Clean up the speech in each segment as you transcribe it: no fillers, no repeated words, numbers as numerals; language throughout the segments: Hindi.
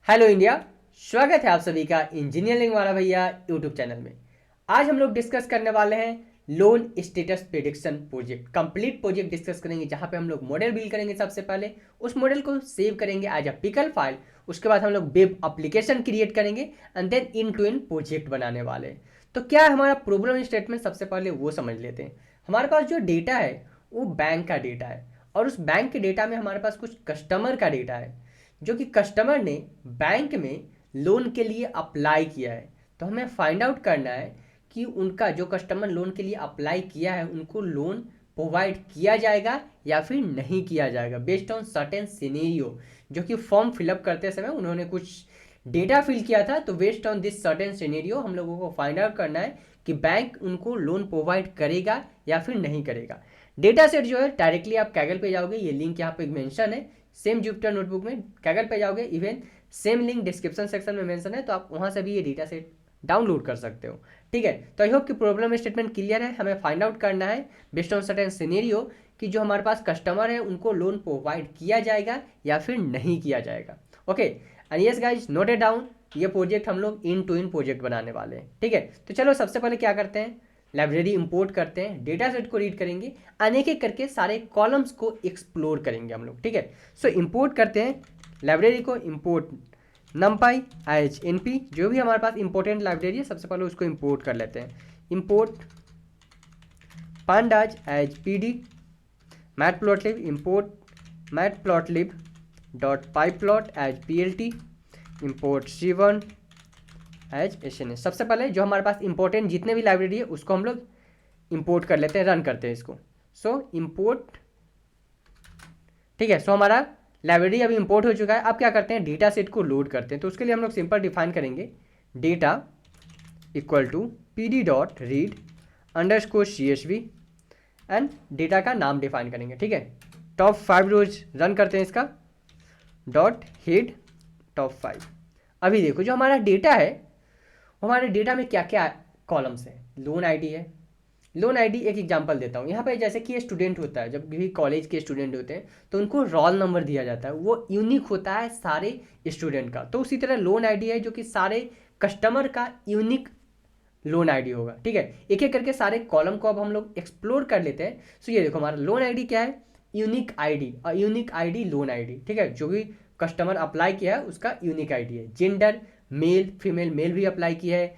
Hello India. स्वागत है आप सभी का इंजीनियरिंग वाला भैया यूट्यूब चैनल में। आज हम लोग डिस्कस करने वाले हैं loan status prediction project, complete project discuss करेंगे, जहां पे हम लोग मॉडल बिल्ड करेंगे। सबसे पहले उस मॉडल को सेव करेंगे एज अ पिकल फाइल। उसके बाद हम लोग वेब एप्लीकेशन क्रिएट करेंगे and then in to in project बनाने वाले हैं। तो क्या है हमारा प्रॉब्लम स्टेटमेंट, सबसे पहले वो समझ लेते हैं। हमारे पास जो डेटा है वो बैंक का डेटा है, और उस बैंक के डेटा में हमारे पास कुछ कस्टमर का डेटा है, जो कि कस्टमर ने बैंक में लोन के लिए अप्लाई किया है। तो हमें फाइंड आउट करना है कि उनका जो कस्टमर लोन के लिए अप्लाई किया है उनको लोन प्रोवाइड किया जाएगा या फिर नहीं किया जाएगा, बेस्ड ऑन सर्टेन सिनेरियो। जो कि फॉर्म फिलअप करते समय उन्होंने कुछ डेटा फिल किया था, तो based on this certain scenario हम लोगों को फाइंड आउट करना है कि बैंक उनको लोन प्रोवाइड करेगा या फिर नहीं करेगा। डेटा सेट जो है डायरेक्टली आप कैगल पे जाओगे, ये लिंक यहाँ पे मेंशन है, सेम जुपिटर नोटबुक में कैगल पे जाओगे, even same link description section में मेंशन है, तो आप वहां से भी ये डेटा सेट डाउनलोड कर सकते हो। ठीक है, तो आई होप कि प्रॉब्लम स्टेटमेंट क्लियर है। हमें फाइंड आउट करना है बेस्ड ऑन सर्टेन सिनेरियो कि जो हमारे पास कस्टमर है उनको लोन प्रोवाइड किया जाएगा या फिर नहीं किया जाएगा। Okay, and yes guys, note it down. ये प्रोजेक्ट हम लोग इन टू इन प्रोजेक्ट बनाने वाले हैं। ठीक है, तो चलो सबसे पहले क्या करते हैं, लाइब्रेरी इंपोर्ट करते हैं, डेटा सेट को रीड करेंगे, अनेक एक करके सारे कॉलम्स को एक्सप्लोर करेंगे हम लोग। ठीक है, सो इंपोर्ट करते हैं लाइब्रेरी को, इंपोर्ट numpy एज np, जो भी हमारे पास इंपॉर्टेंट लाइब्रेरी है सबसे पहले उसको इंपोर्ट कर लेते हैं। Import pandas as pd, matplotlib import matplotlib dot pyplot as plt, import c1 as sns। सबसे पहले जो हमारे पास इंपॉर्टेंट जितने भी लाइब्रेरी है उसको हम लोग इंपोर्ट कर लेते हैं, रन करते हैं इसको। सो इंपोर्ट, ठीक है, सो हमारा लाइब्रेरी अभी इंपोर्ट हो चुका है। अब क्या करते हैं, डेटा सेट को लोड करते हैं। तो उसके लिए हम लोग सिंपल डिफाइन करेंगे data equal to pd dot read underscore csv and data का नाम डिफाइन करेंगे। ठीक है, टॉप 5 रोज रन करते हैं इसका, डॉट हेड टॉप 5। अभी देखो जो हमारा डेटा है, हमारे डेटा में क्या क्या कॉलम्स है, लोन आईडी है। लोन आईडी एक एग्जांपल देता हूँ यहाँ पे, जैसे कि स्टूडेंट होता है, जब भी कॉलेज के स्टूडेंट होते हैं तो उनको रोल नंबर दिया जाता है, वो यूनिक होता है सारे स्टूडेंट का। तो उसी तरह लोन आईडी है जो कि सारे कस्टमर का यूनिक लोन आईडी होगा। ठीक है, एक एक करके सारे कॉलम को अब हम लोग एक्सप्लोर कर लेते हैं। सो ये देखो हमारा लोन आईडी क्या है, यूनिक आईडी, और यूनिक आईडी लोन आईडी। ठीक है, जो भी कस्टमर अप्लाई किया है उसका यूनिक आईडी है। जेंडर मेल फीमेल, मेल भी अप्लाई किया है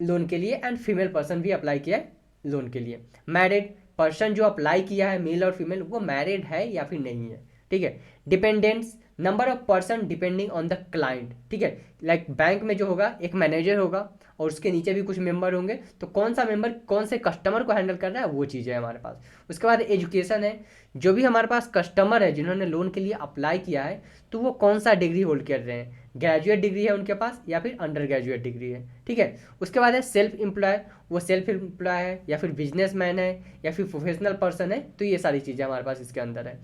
लोन के लिए एंड फीमेल पर्सन भी अप्लाई किया है लोन के लिए। मैरिड पर्सन जो अप्लाई किया है, मेल और फीमेल, वो मैरिड है या फिर नहीं है। ठीक है, dependents, number of person depending on the client. ठीक है, लाइक बैंक में जो होगा एक मैनेजर होगा और उसके नीचे भी कुछ मेंबर होंगे, तो कौन सा मेंबर कौन से कस्टमर को हैंडल कर रहा है वो चीज़ है हमारे पास। उसके बाद एजुकेशन है, जो भी हमारे पास कस्टमर है जिन्होंने लोन के लिए अप्लाई किया है तो वो कौन सा डिग्री होल्ड कर रहे हैं, ग्रेजुएट डिग्री है उनके पास या फिर अंडर ग्रेजुएट डिग्री है। ठीक है, उसके बाद है सेल्फ एम्प्लॉय, वो सेल्फ एम्प्लॉय है या फिर बिजनेसमैन है या फिर प्रोफेशनल पर्सन है, तो ये सारी चीज़ें हमारे पास इसके अंदर है।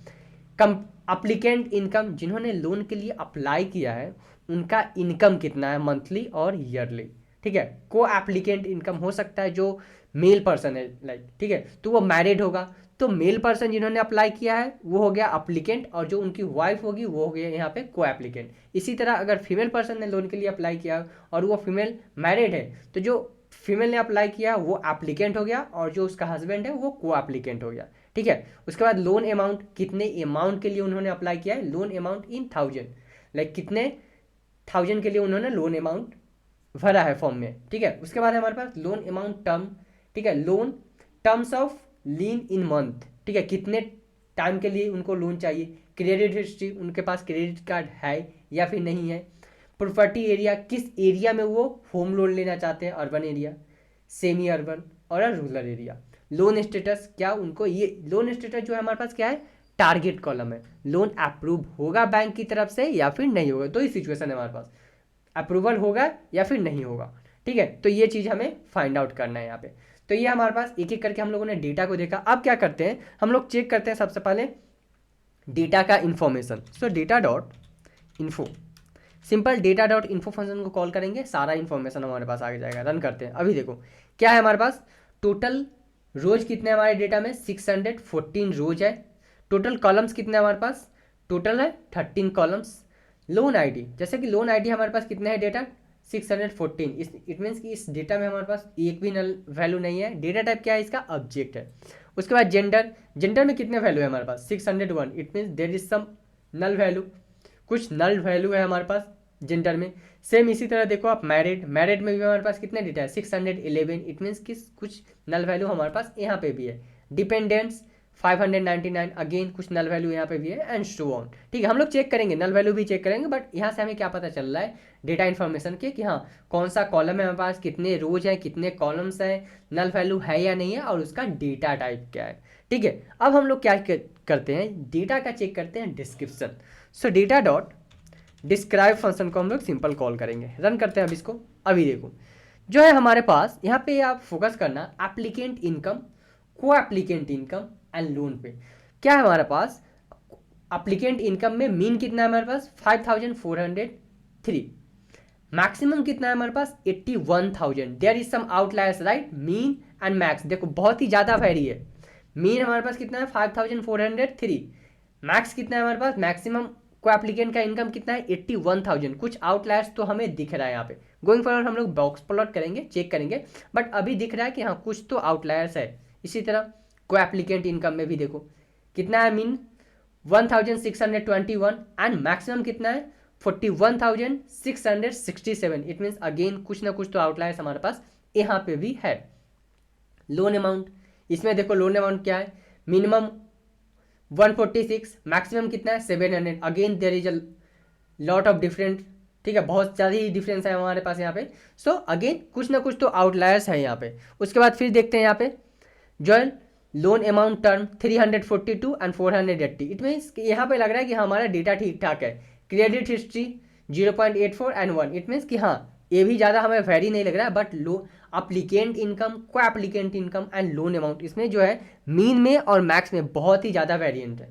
कम अप्लीकेंट इनकम, जिन्होंने लोन के लिए अप्लाई किया है उनका इनकम कितना है, मंथली और ईयरली। ठीक है, को एप्लीकेंट इनकम हो सकता है जो मेल पर्सन है, लाइक, ठीक है, तो वो मैरिड होगा, तो मेल पर्सन जिन्होंने अप्लाई किया है वो हो गया अप्लीकेंट, और जो उनकी वाइफ होगी वो हो गया यहाँ पे को एप्लीकेंट। इसी तरह अगर फीमेल पर्सन ने लोन के लिए अप्लाई किया और वो फीमेल मैरिड है, तो जो फीमेल ने अप्लाई किया वो एप्लीकेंट हो गया, और जो उसका हस्बैंड है वो को एप्लीकेंट हो गया। ठीक है, उसके बाद लोन अमाउंट, कितने अमाउंट के लिए उन्होंने अप्लाई किया है, लोन अमाउंट इन 1000, लाइक कितने 1000 के लिए उन्होंने लोन अमाउंट भरा है फॉर्म में। ठीक है, उसके बाद हमारे पास लोन अमाउंट टर्म, ठीक है, loan terms of lean in month, ठीक है, कितने टाइम के लिए उनको लोन चाहिए, क्रेडिट हिस्ट्री, उनके पास क्रेडिट कार्ड है या फिर नहीं है, प्रॉपर्टी एरिया, किस एरिया में वो होम लोन लेना चाहते हैं, अर्बन एरिया, सेमी अर्बन और रूरल एरिया। लोन स्टेटस, क्या उनको ये लोन स्टेटस जो है हमारे पास क्या है, टारगेट कॉलम है, लोन अप्रूव होगा बैंक की तरफ से या फिर नहीं होगा, तो ये सिचुएशन है हमारे पास, अप्रूवल होगा या फिर नहीं होगा। ठीक है, तो ये चीज़ हमें फाइंड आउट करना है यहाँ पे। तो ये हमारे पास एक एक करके हम लोगों ने डेटा को देखा। अब क्या करते हैं, हम लोग चेक करते हैं सबसे पहले डेटा का इन्फॉर्मेशन। सो data dot info, simple data dot info function को कॉल करेंगे, सारा इन्फॉर्मेशन हमारे पास आ जाएगा। रन करते हैं। अभी देखो क्या है हमारे पास, टोटल रोज कितने हमारे डेटा में, 614 रोज है। टोटल कॉलम्स कितने हमारे पास, टोटल है 13 कॉलम्स। लोन आईडी, जैसे कि लोन आईडी हमारे पास कितना है डेटा 614, इट मीन्स कि इस डेटा में हमारे पास एक भी नल वैल्यू नहीं है। डेटा टाइप क्या है इसका, ऑब्जेक्ट है। उसके बाद जेंडर, जेंडर में कितने वैल्यू है हमारे पास 601, it means there is some null value, कुछ नल वैल्यू है हमारे पास जेंडर में। सेम इसी तरह देखो आप मैरिड, मैरिड में भी हमारे पास कितने डेटा है 611, इट मीन्स कि कुछ नल वैल्यू हमारे पास यहाँ पे भी है। डिपेंडेंट्स 599, अगेन कुछ नल वैल्यू यहाँ पे भी है, एंड सो ऑन। ठीक है, हम लोग चेक करेंगे, नल वैल्यू भी चेक करेंगे, बट यहाँ से हमें क्या पता चल रहा है डेटा इन्फॉर्मेशन के कि हाँ कौन सा कॉलम है हमारे पास, कितने रोज हैं, कितने कॉलम्स हैं, नल वैल्यू है या नहीं है, और उसका डेटा टाइप क्या है। ठीक है, अब हम लोग क्या करते हैं, डेटा का चेक करते हैं डिस्क्रिप्शन। सो डेटा डॉट डिस्क्राइब फंक्शन को हम लोग सिंपल कॉल करेंगे, रन करते हैं अब इसको। अभी देखो जो है हमारे पास यहाँ पे आप फोकस करना एप्लीकेंट इनकम, को एप्लीकेंट इनकम एंड लोन पे। क्या है हमारे पास, एप्लीकेंट इनकम में मीन कितना है हमारे पास 5403, मैक्सिमम कितना है हमारे पास 81,000। There is some outliers right, mean and max देखो बहुत ही ज़्यादा वैरी है। मीन हमारे पास कितना है 5403, मैक्स कितना है हमारे पास, मैक्सिमम को एप्लीकेंट का इनकम कितना है 81,000। कुछ आउटलायर्स तो हमें दिख रहा है यहाँ पे, गोइंग फॉरवर्ड हम लोग बॉक्स प्लॉट करेंगे, चेक करेंगे, बट अभी दिख रहा है कि हाँ कुछ तो आउटलायर्स है। इसी तरह को एप्लीकेंट इनकम में भी देखो कितना है, मीन 1621 एंड मैक्सिमम कितना है 41,667, इट मीन्स अगेन कुछ ना कुछ तो आउटलायर्स हमारे पास यहाँ पे भी है। लोन अमाउंट, इसमें देखो लोन अमाउंट क्या है, मिनिमम 146, मैक्सिमम कितना है 700, again there is a lot of different. ठीक है, बहुत ज़्यादा ही डिफरेंस है हमारे पास यहाँ पे। सो अगेन कुछ ना कुछ तो आउटलायर्स है यहाँ पे। उसके बाद फिर देखते हैं यहाँ पे जो loan amount term 342 and 480, it means यहाँ पे लग रहा है कि हमारा डेटा ठीक ठाक है। Credit history 0.84 and 1, it means कि हाँ ये भी ज़्यादा हमें वेरी नहीं लग रहा है, बट लो अप्लीकेंट इनकम, को applicant income and loan amount, इसमें जो है मीन में और मैक्स में बहुत ही ज़्यादा वेरिएंट है,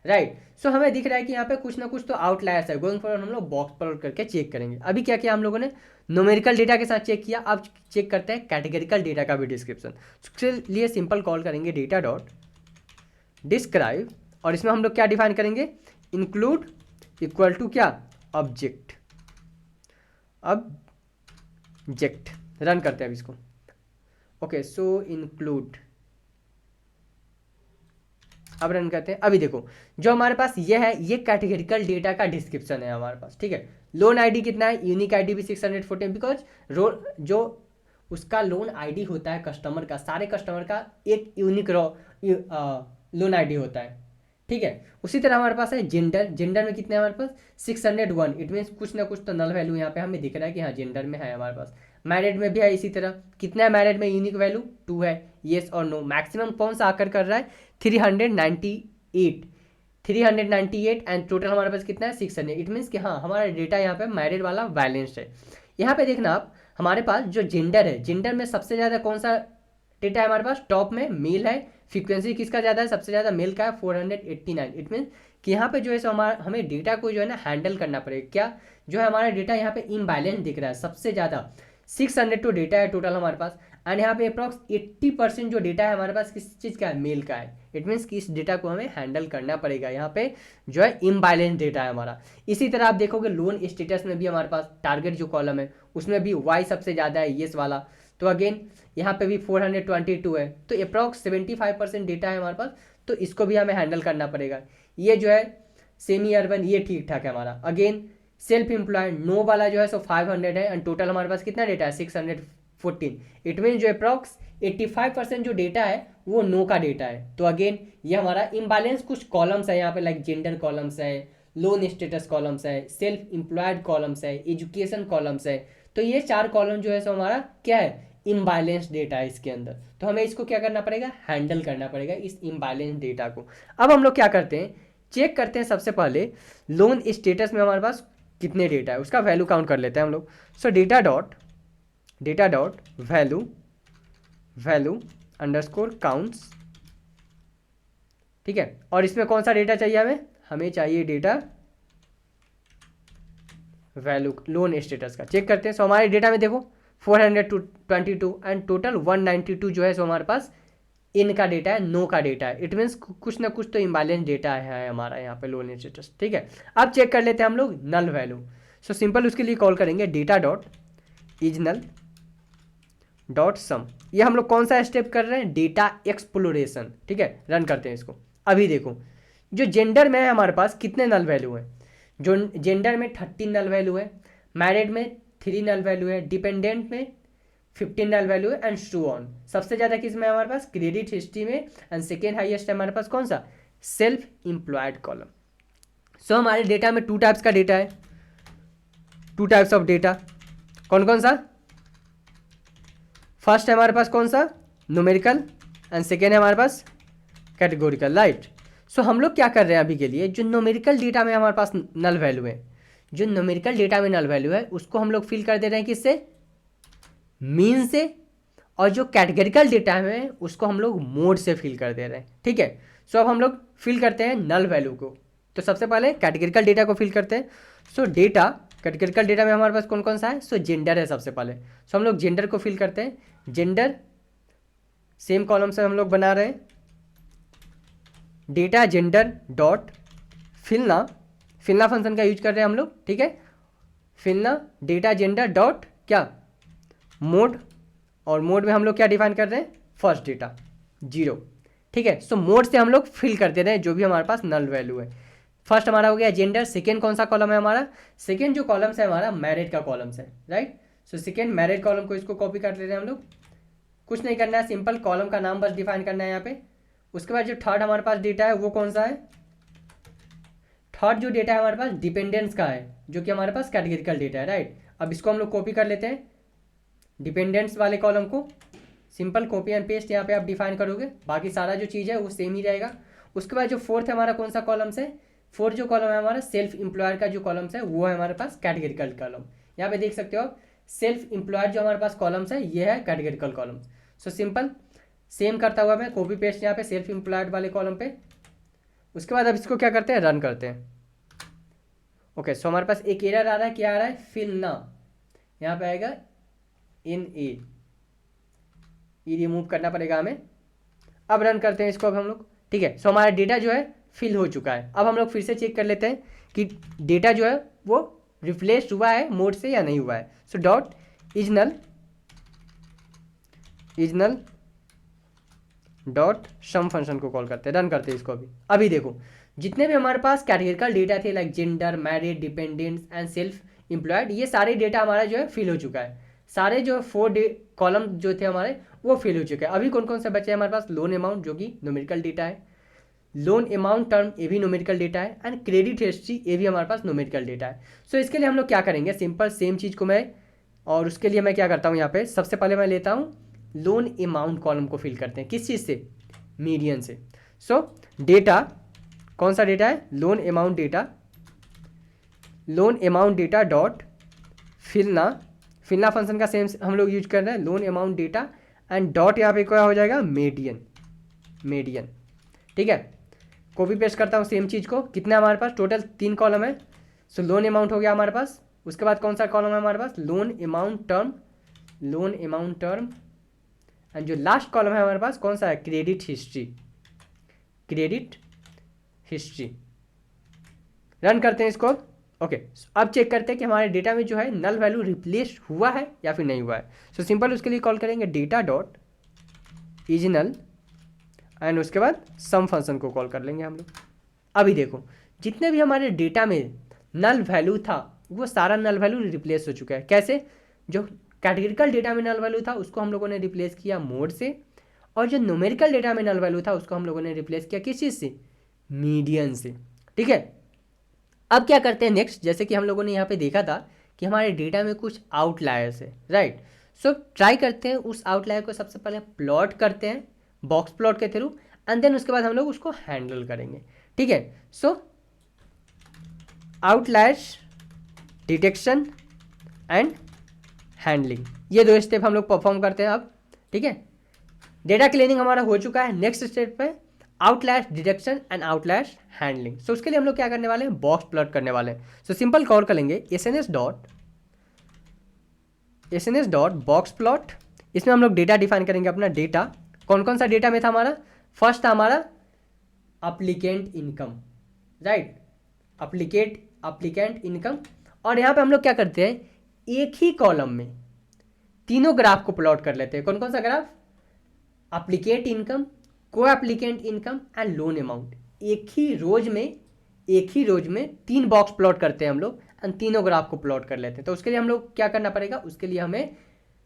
राइट। सो हमें दिख रहा है कि यहाँ पे कुछ ना कुछ तो आउटलायर्स है। गोइंग फॉरवर्ड हम लोग बॉक्स पर करके चेक करेंगे। अभी क्या किया हम लोगों ने, न्यूमेरिकल डेटा के साथ चेक किया, अब चेक करते हैं कैटेगरिकल डेटा का भी डिस्क्रिप्शन। उसके लिए सिंपल कॉल करेंगे डेटा डॉट डिस्क्राइब, और इसमें हम लोग क्या डिफाइन करेंगे, इंक्लूड इक्वल टू क्या, ऑब्जेक्ट, ऑब्जेक्ट। रन करते हैं अब इसको। ओके, सो इंक्लूड, अब रन करते हैं। अभी देखो जो हमारे पास ये है, ये कैटेगरिकल डेटा का डिस्क्रिप्शन है हमारे पास। ठीक है, लोन आईडी कितना है, यूनिक आईडी भी 614, बिकॉज जो उसका लोन आईडी होता है कस्टमर का, सारे कस्टमर का एक यूनिक लोन आईडी होता है। ठीक है, उसी तरह हमारे पास है जेंडर, जेंडर में कितने हमारे पास 601, इट मीन्स कुछ ना कुछ तो नल वैल्यू यहाँ पे हमें दिख रहा है कि हाँ जेंडर में है हमारे पास। मैरिड में भी है इसी तरह, कितना है मैरिड में, यूनिक वैल्यू 2 है, येस और नो। मैक्सिमम कौन सा आकर कर रहा है 398 एंड टोटल हमारे पास कितना है 600, इट मीन्स कि हाँ हमारा डेटा यहाँ पे मैरिड वाला बैलेंस्ड है। यहाँ पे देखना आप हमारे पास जो जेंडर है, जेंडर में सबसे ज़्यादा कौन सा डेटा है हमारे पास, टॉप में मेल है, फ्रीक्वेंसी किसका ज़्यादा है, सबसे ज़्यादा मेल का है 489, इट मीन्स कि यहाँ पे जो है सो हमारा हमें डेटा को जो है ना हैंडल करना पड़ेगा। क्या जो है हमारा डेटा यहाँ पे इम्बैलेंस दिख रहा है, सबसे ज़्यादा 602 डेटा है टोटल हमारे पास, एंड यहाँ पे अप्रॉक्स 80% जो डेटा है हमारे पास किस चीज़ का है, मेल का है। इट मीन्स कि इस डेटा को हमें हैंडल करना पड़ेगा, यहाँ पे जो है इम्बैलेंस डेटा है हमारा। इसी तरह आप देखोगे लोन स्टेटस में भी हमारे पास टारगेट जो कॉलम है उसमें भी वाई सबसे ज़्यादा है, येस वाला, तो अगेन यहाँ पे भी 422 है, तो अप्रॉक्स 75% डेटा है हमारे पास, तो इसको भी हमें हैंडल करना पड़ेगा। ये जो है सेमी अर्बन, ये ठीक ठाक है हमारा। अगेन सेल्फ एम्प्लॉयड नो वाला जो है सो 500 है, एंड टोटल हमारे पास कितना डेटा है 614, इट मीन जो अप्रॉक्स 85% जो डेटा है वो नो का डेटा है। तो अगेन ये हमारा इम्बैलेंस कुछ कॉलम्स है यहाँ पे, लाइक जेंडर कॉलम्स है, लोन स्टेटस कॉलम्स है, सेल्फ एम्प्लॉयड कॉलम्स है, एजुकेशन कॉलम्स है, तो ये 4 कॉलम जो है सो हमारा क्या है, इम्बैलेंस डेटा है इसके अंदर। तो हमें इसको क्या करना पड़ेगा, हैंडल करना पड़ेगा इस इम्बैलेंस डेटा को। अब हम लोग क्या करते हैं, चेक करते हैं सबसे पहले लोन स्टेटस में हमारे पास कितने डेटा है उसका वैल्यू काउंट कर लेते हैं हम लोग। सो data dot value underscore counts, ठीक है, और इसमें कौन सा डेटा चाहिए हमें चाहिए डेटा वैल्यू लोन स्टेटस का। चेक करते हैं। सो हमारे डेटा में देखो 422 एंड टोटल 192 जो है सो हमारे पास इन का डेटा है, नो का डेटा है, इट मीन्स कुछ ना कुछ तो इम्बैलेंस डेटा है हमारा यहाँ पे लोन स्टेटस। ठीक है, अब चेक कर लेते हैं हम लोग नल वैल्यू। सो सिंपल उसके लिए कॉल करेंगे data dot is null dot sum. ये हम लोग कौन सा स्टेप कर रहे हैं, डेटा एक्सप्लोरेशन। ठीक है, रन करते हैं इसको। अभी देखो जो जेंडर में है हमारे पास कितने नल वैल्यू हैं, जो जेंडर में 30 नल वैल्यू है, मैरिड में 3 नल वैल्यू है, डिपेंडेंट में 15 नल वैल्यू है, एंड सो ऑन। सबसे ज़्यादा किस में हमारे पास, क्रेडिट हिस्ट्री में, एंड सेकेंड हाईएस्ट है हमारे पास कौन सा, सेल्फ एम्प्लॉयड कॉलम। सो हमारे डेटा में 2 टाइप्स का डेटा है, 2 टाइप्स ऑफ डेटा। कौन कौन सा, फर्स्ट है हमारे पास कौन सा, न्यूमेरिकल, एंड सेकेंड है हमारे पास कैटेगोरिकल, राइट। सो हम लोग क्या कर रहे हैं अभी के लिए, जो न्यूमेरिकल डेटा में हमारे पास नल वैल्यू है, जो न्यूमेरिकल डेटा में नल वैल्यू है उसको हम लोग फिल कर दे रहे हैं किससे, मीन से, और जो कैटेगरिकल डेटा है उसको हम लोग मोड से फिल कर दे रहे हैं। ठीक है, सो अब हम लोग फिल करते हैं नल वैल्यू को। तो सबसे पहले कैटेगरिकल डेटा को फिल करते हैं। सो डेटा कैटेगरिकल डेटा में हमारे पास कौन कौन सा है, सो जेंडर है सबसे पहले। सो हम लोग जेंडर को फिल करते हैं, जेंडर सेम कॉलम से हम लोग बना रहे हैं, डेटा जेंडर डॉट फिलना, फिलना फंक्शन का यूज कर रहे हैं हम लोग। ठीक है, फिलना डेटा जेंडर डॉट क्या, मोड, और मोड में हम लोग क्या डिफाइन कर रहे हैं, फर्स्ट डेटा 0। ठीक है, सो मोड से हम लोग फिल करते रहे जो भी हमारे पास नल वैल्यू है। फर्स्ट हमारा हो गया जेंडर, सेकेंड कौन सा कॉलम है हमारा, सेकेंड जो कॉलम है हमारा मैरिड का कॉलम है, right. So second married column को इसको कॉपी कर ले रहे हैं हम लोग, कुछ नहीं करना है, सिंपल कॉलम का नाम बस डिफाइन करना है यहाँ पे। उसके बाद जो थर्ड हमारे पास डेटा है वो कौन सा है, थर्ड जो डेटा है हमारे पास डिपेंडेंस का है, जो कि हमारे पास कैटेगरिकल डेटा है, राइट। अब इसको हम लोग कॉपी कर लेते हैं, डिपेंडेंट्स वाले कॉलम को सिंपल कॉपी एंड पेस्ट यहाँ पे आप डिफाइन करोगे, बाकी सारा जो चीज़ है वो सेम ही रहेगा। उसके बाद जो फोर्थ हमारा कौन सा कॉलम्स है, फोर्थ जो कॉलम है हमारा सेल्फ एम्प्लॉयर का जो कॉलम्स है वो है हमारे पास कैटेगरिकल कॉलम। यहाँ पे देख सकते हो सेल्फ एम्प्लॉयर जो हमारे पास कॉलम्स है ये है categorical column. So simple same करता हुआ मैं कॉपी पेस्ट यहाँ पे सेल्फ एम्प्लॉयड वाले कॉलम पे। उसके बाद अब इसको क्या करते हैं, रन करते हैं। ओके, सो हमारे पास एक एरर आ रहा है, क्या आ रहा है, फिल ना, यहाँ पे आएगा इन ई रिमूव करना पड़ेगा हमें। अब रन करते हैं इसको अब हम लोग। ठीक है, सो हमारा डेटा जो है फिल हो चुका है। अब हम लोग फिर से चेक कर लेते हैं कि डेटा जो है वो रिप्लेस हुआ है मोड से या नहीं हुआ है। So dot is null dot sum function को कॉल करते हैं, रन करते हैं इसको अभी देखो जितने भी हमारे पास कैटेगरिकल डेटा थे like gender, married, dependents and self employed, ये सारे डेटा हमारा जो है फिल हो चुका है। सारे जो 4 कॉलम जो थे हमारे वो फिल हो चुके हैं। अभी कौन कौन से बचे हैं हमारे पास, लोन अमाउंट जो कि न्यूमेरिकल डेटा है, लोन अमाउंट टर्म ये भी न्यूमेरिकल डेटा है, एंड क्रेडिट हिस्ट्री ये भी हमारे पास न्यूमेरिकल डेटा है। सो इसके लिए हम लोग क्या करेंगे, सिंपल सेम चीज़ को मैं, और उसके लिए मैं क्या करता हूँ यहाँ पे, सबसे पहले मैं लेता हूँ लोन अमाउंट कॉलम को फिल करते हैं, किस चीज़ से, मीडियन से। सो डेटा कौन सा डेटा है, loan amount data dot fillna function का सेम हम लोग यूज कर रहे हैं, loan amount data and dot यहाँ पे क्या हो जाएगा, मीडियन। ठीक है, कॉपी पेस्ट करता हूँ सेम चीज़ को। कितना हमारे पास टोटल 3 कॉलम है। सो लोन अमाउंट हो गया हमारे पास। उसके बाद कौन सा कॉलम है हमारे पास, लोन अमाउंट टर्म एंड जो लास्ट कॉलम है हमारे पास कौन सा है, क्रेडिट हिस्ट्री। रन करते हैं इसको। ओके, अब चेक करते हैं कि हमारे डेटा में जो है नल वैल्यू रिप्लेस हुआ है या फिर नहीं हुआ है। सो सिंपल उसके लिए कॉल करेंगे data dot is null and उसके बाद सम फंक्शन को कॉल कर लेंगे हम लोग। अभी देखो जितने भी हमारे डेटा में नल वैल्यू था वो सारा नल वैल्यू रिप्लेस हो चुका है। कैसे, जो कैटेगरिकल डेटा में नल वैल्यू था उसको हम लोगों ने रिप्लेस किया मोड से, और जो न्यूमेरिकल डेटा में नल वैल्यू था उसको हम लोगों ने रिप्लेस किया किस चीज़ से, मीडियन से। ठीक है, अब क्या करते हैं नेक्स्ट, जैसे कि हम लोगों ने यहाँ पे देखा था कि हमारे डेटा में कुछ आउटलायर्स है, राइट। सो ट्राई करते हैं उस आउटलायर को सबसे पहले प्लॉट करते हैं बॉक्स प्लॉट के थ्रू, एंड देन उसके बाद हम लोग उसको हैंडल करेंगे। ठीक है, सो आउटलायर्स डिटेक्शन एंड हैंडलिंग, ये 2 स्टेप हम लोग परफॉर्म करते हैं अब। ठीक है, डेटा क्लीनिंग हमारा हो चुका है। नेक्स्ट स्टेप पे outliers detection and outliers handling. So उसके लिए हम लोग क्या करने वाले हैं, बॉक्स प्लॉट करने वाले हैं। सो सिंपल कॉल करेंगे एसएनएस डॉट बॉक्स प्लॉट। इसमें हम लोग डेटा डिफाइन करेंगे अपना, डेटा कौन कौन सा डेटा में था हमारा? फर्स्ट था हमारा applicant income, right, applicant income. और यहाँ पे हम लोग क्या करते हैं, एक ही कॉलम में तीनों ग्राफ को प्लॉट कर लेते हैं। कौन कौन सा ग्राफ? अप्लीकेंट इनकम, को applicant income and loan amount. एक ही रोज में 3 बॉक्स प्लॉट करते हैं हम लोग एंड तीनों ग्राफ को प्लॉट कर लेते हैं। तो उसके लिए हम लोग क्या करना पड़ेगा, उसके लिए हमें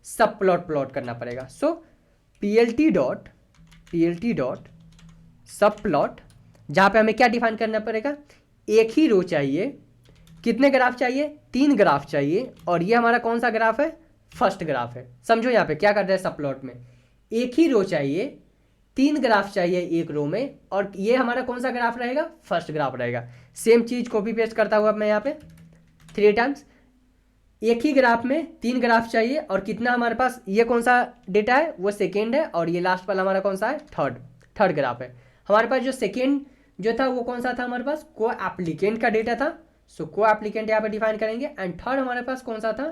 सब प्लॉट करना पड़ेगा। सो पीएलटी डॉट सब प्लॉट, जहाँ पे हमें क्या डिफाइन करना पड़ेगा, एक ही रो चाहिए, कितने ग्राफ चाहिए, 3 ग्राफ चाहिए, और ये हमारा कौन सा ग्राफ है, फर्स्ट ग्राफ है। समझो यहाँ पे क्या कर रहे हैं, सब प्लॉट में एक ही रो चाहिए, 3 ग्राफ चाहिए एक रो में, और ये हमारा कौन सा ग्राफ रहेगा, फर्स्ट ग्राफ रहेगा। सेम चीज कॉपी पेस्ट करता हुआ मैं यहाँ पे 3 टाइम्स, एक ही ग्राफ में 3 ग्राफ चाहिए, और कितना हमारे पास, ये कौन सा डेटा है, वो सेकेंड है, और ये लास्ट वाला हमारा कौन सा है, थर्ड ग्राफ है। हमारे पास जो सेकेंड जो था वो कौन सा था, हमारे पास को एप्लीकेंट का डेटा था। सो को एप्लीकेंट यहाँ पे डिफाइन करेंगे। एंड थर्ड हमारे पास कौन सा था,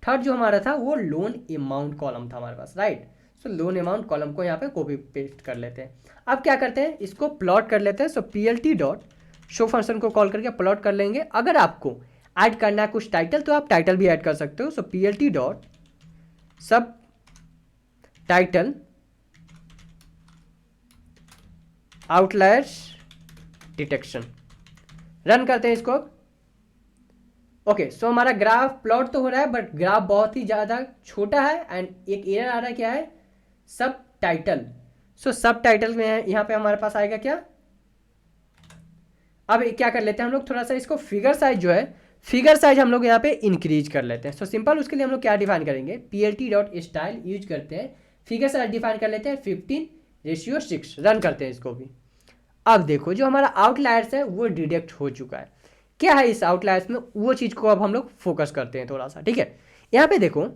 थर्ड जो हमारा था वो लोन अमाउंट कॉलम था हमारे पास, राइट। सो लोन अमाउंट कॉलम को यहाँ पे कॉपी पेस्ट कर लेते हैं। अब क्या करते हैं, इसको प्लॉट कर लेते हैं। सो पीएलटी डॉट शो फंक्शन को कॉल करके प्लॉट कर लेंगे। अगर आपको ऐड करना है कुछ टाइटल तो आप टाइटल भी ऐड कर सकते हो। सो पीएलटी डॉट सब टाइटल आउटलायर्स डिटेक्शन, रन करते हैं इसको। ओके, सो हमारा ग्राफ प्लॉट तो हो रहा है बट ग्राफ बहुत ही ज़्यादा छोटा है एंड एक एरर आ रहा है, क्या है, सब टाइटल। सो सब टाइटल में यहाँ पे हमारे पास आएगा क्या, अब क्या कर लेते हैं हम लोग, थोड़ा सा इसको फिगर साइज जो है, फिगर साइज हम लोग यहाँ पे इंक्रीज कर लेते हैं। सो सिंपल उसके लिए हम लोग क्या डिफाइन करेंगे, पीएलटी डॉट स्टाइल यूज करते हैं, फिगर साइज डिफाइन कर लेते हैं 15:6, रन करते हैं इसको भी। अब देखो जो हमारा आउटलायर्स है वो डिटेक्ट हो चुका है। क्या है इस आउटलायर्स में, वो चीज़ को अब हम लोग फोकस करते हैं थोड़ा सा, ठीक है। यहाँ पे देखो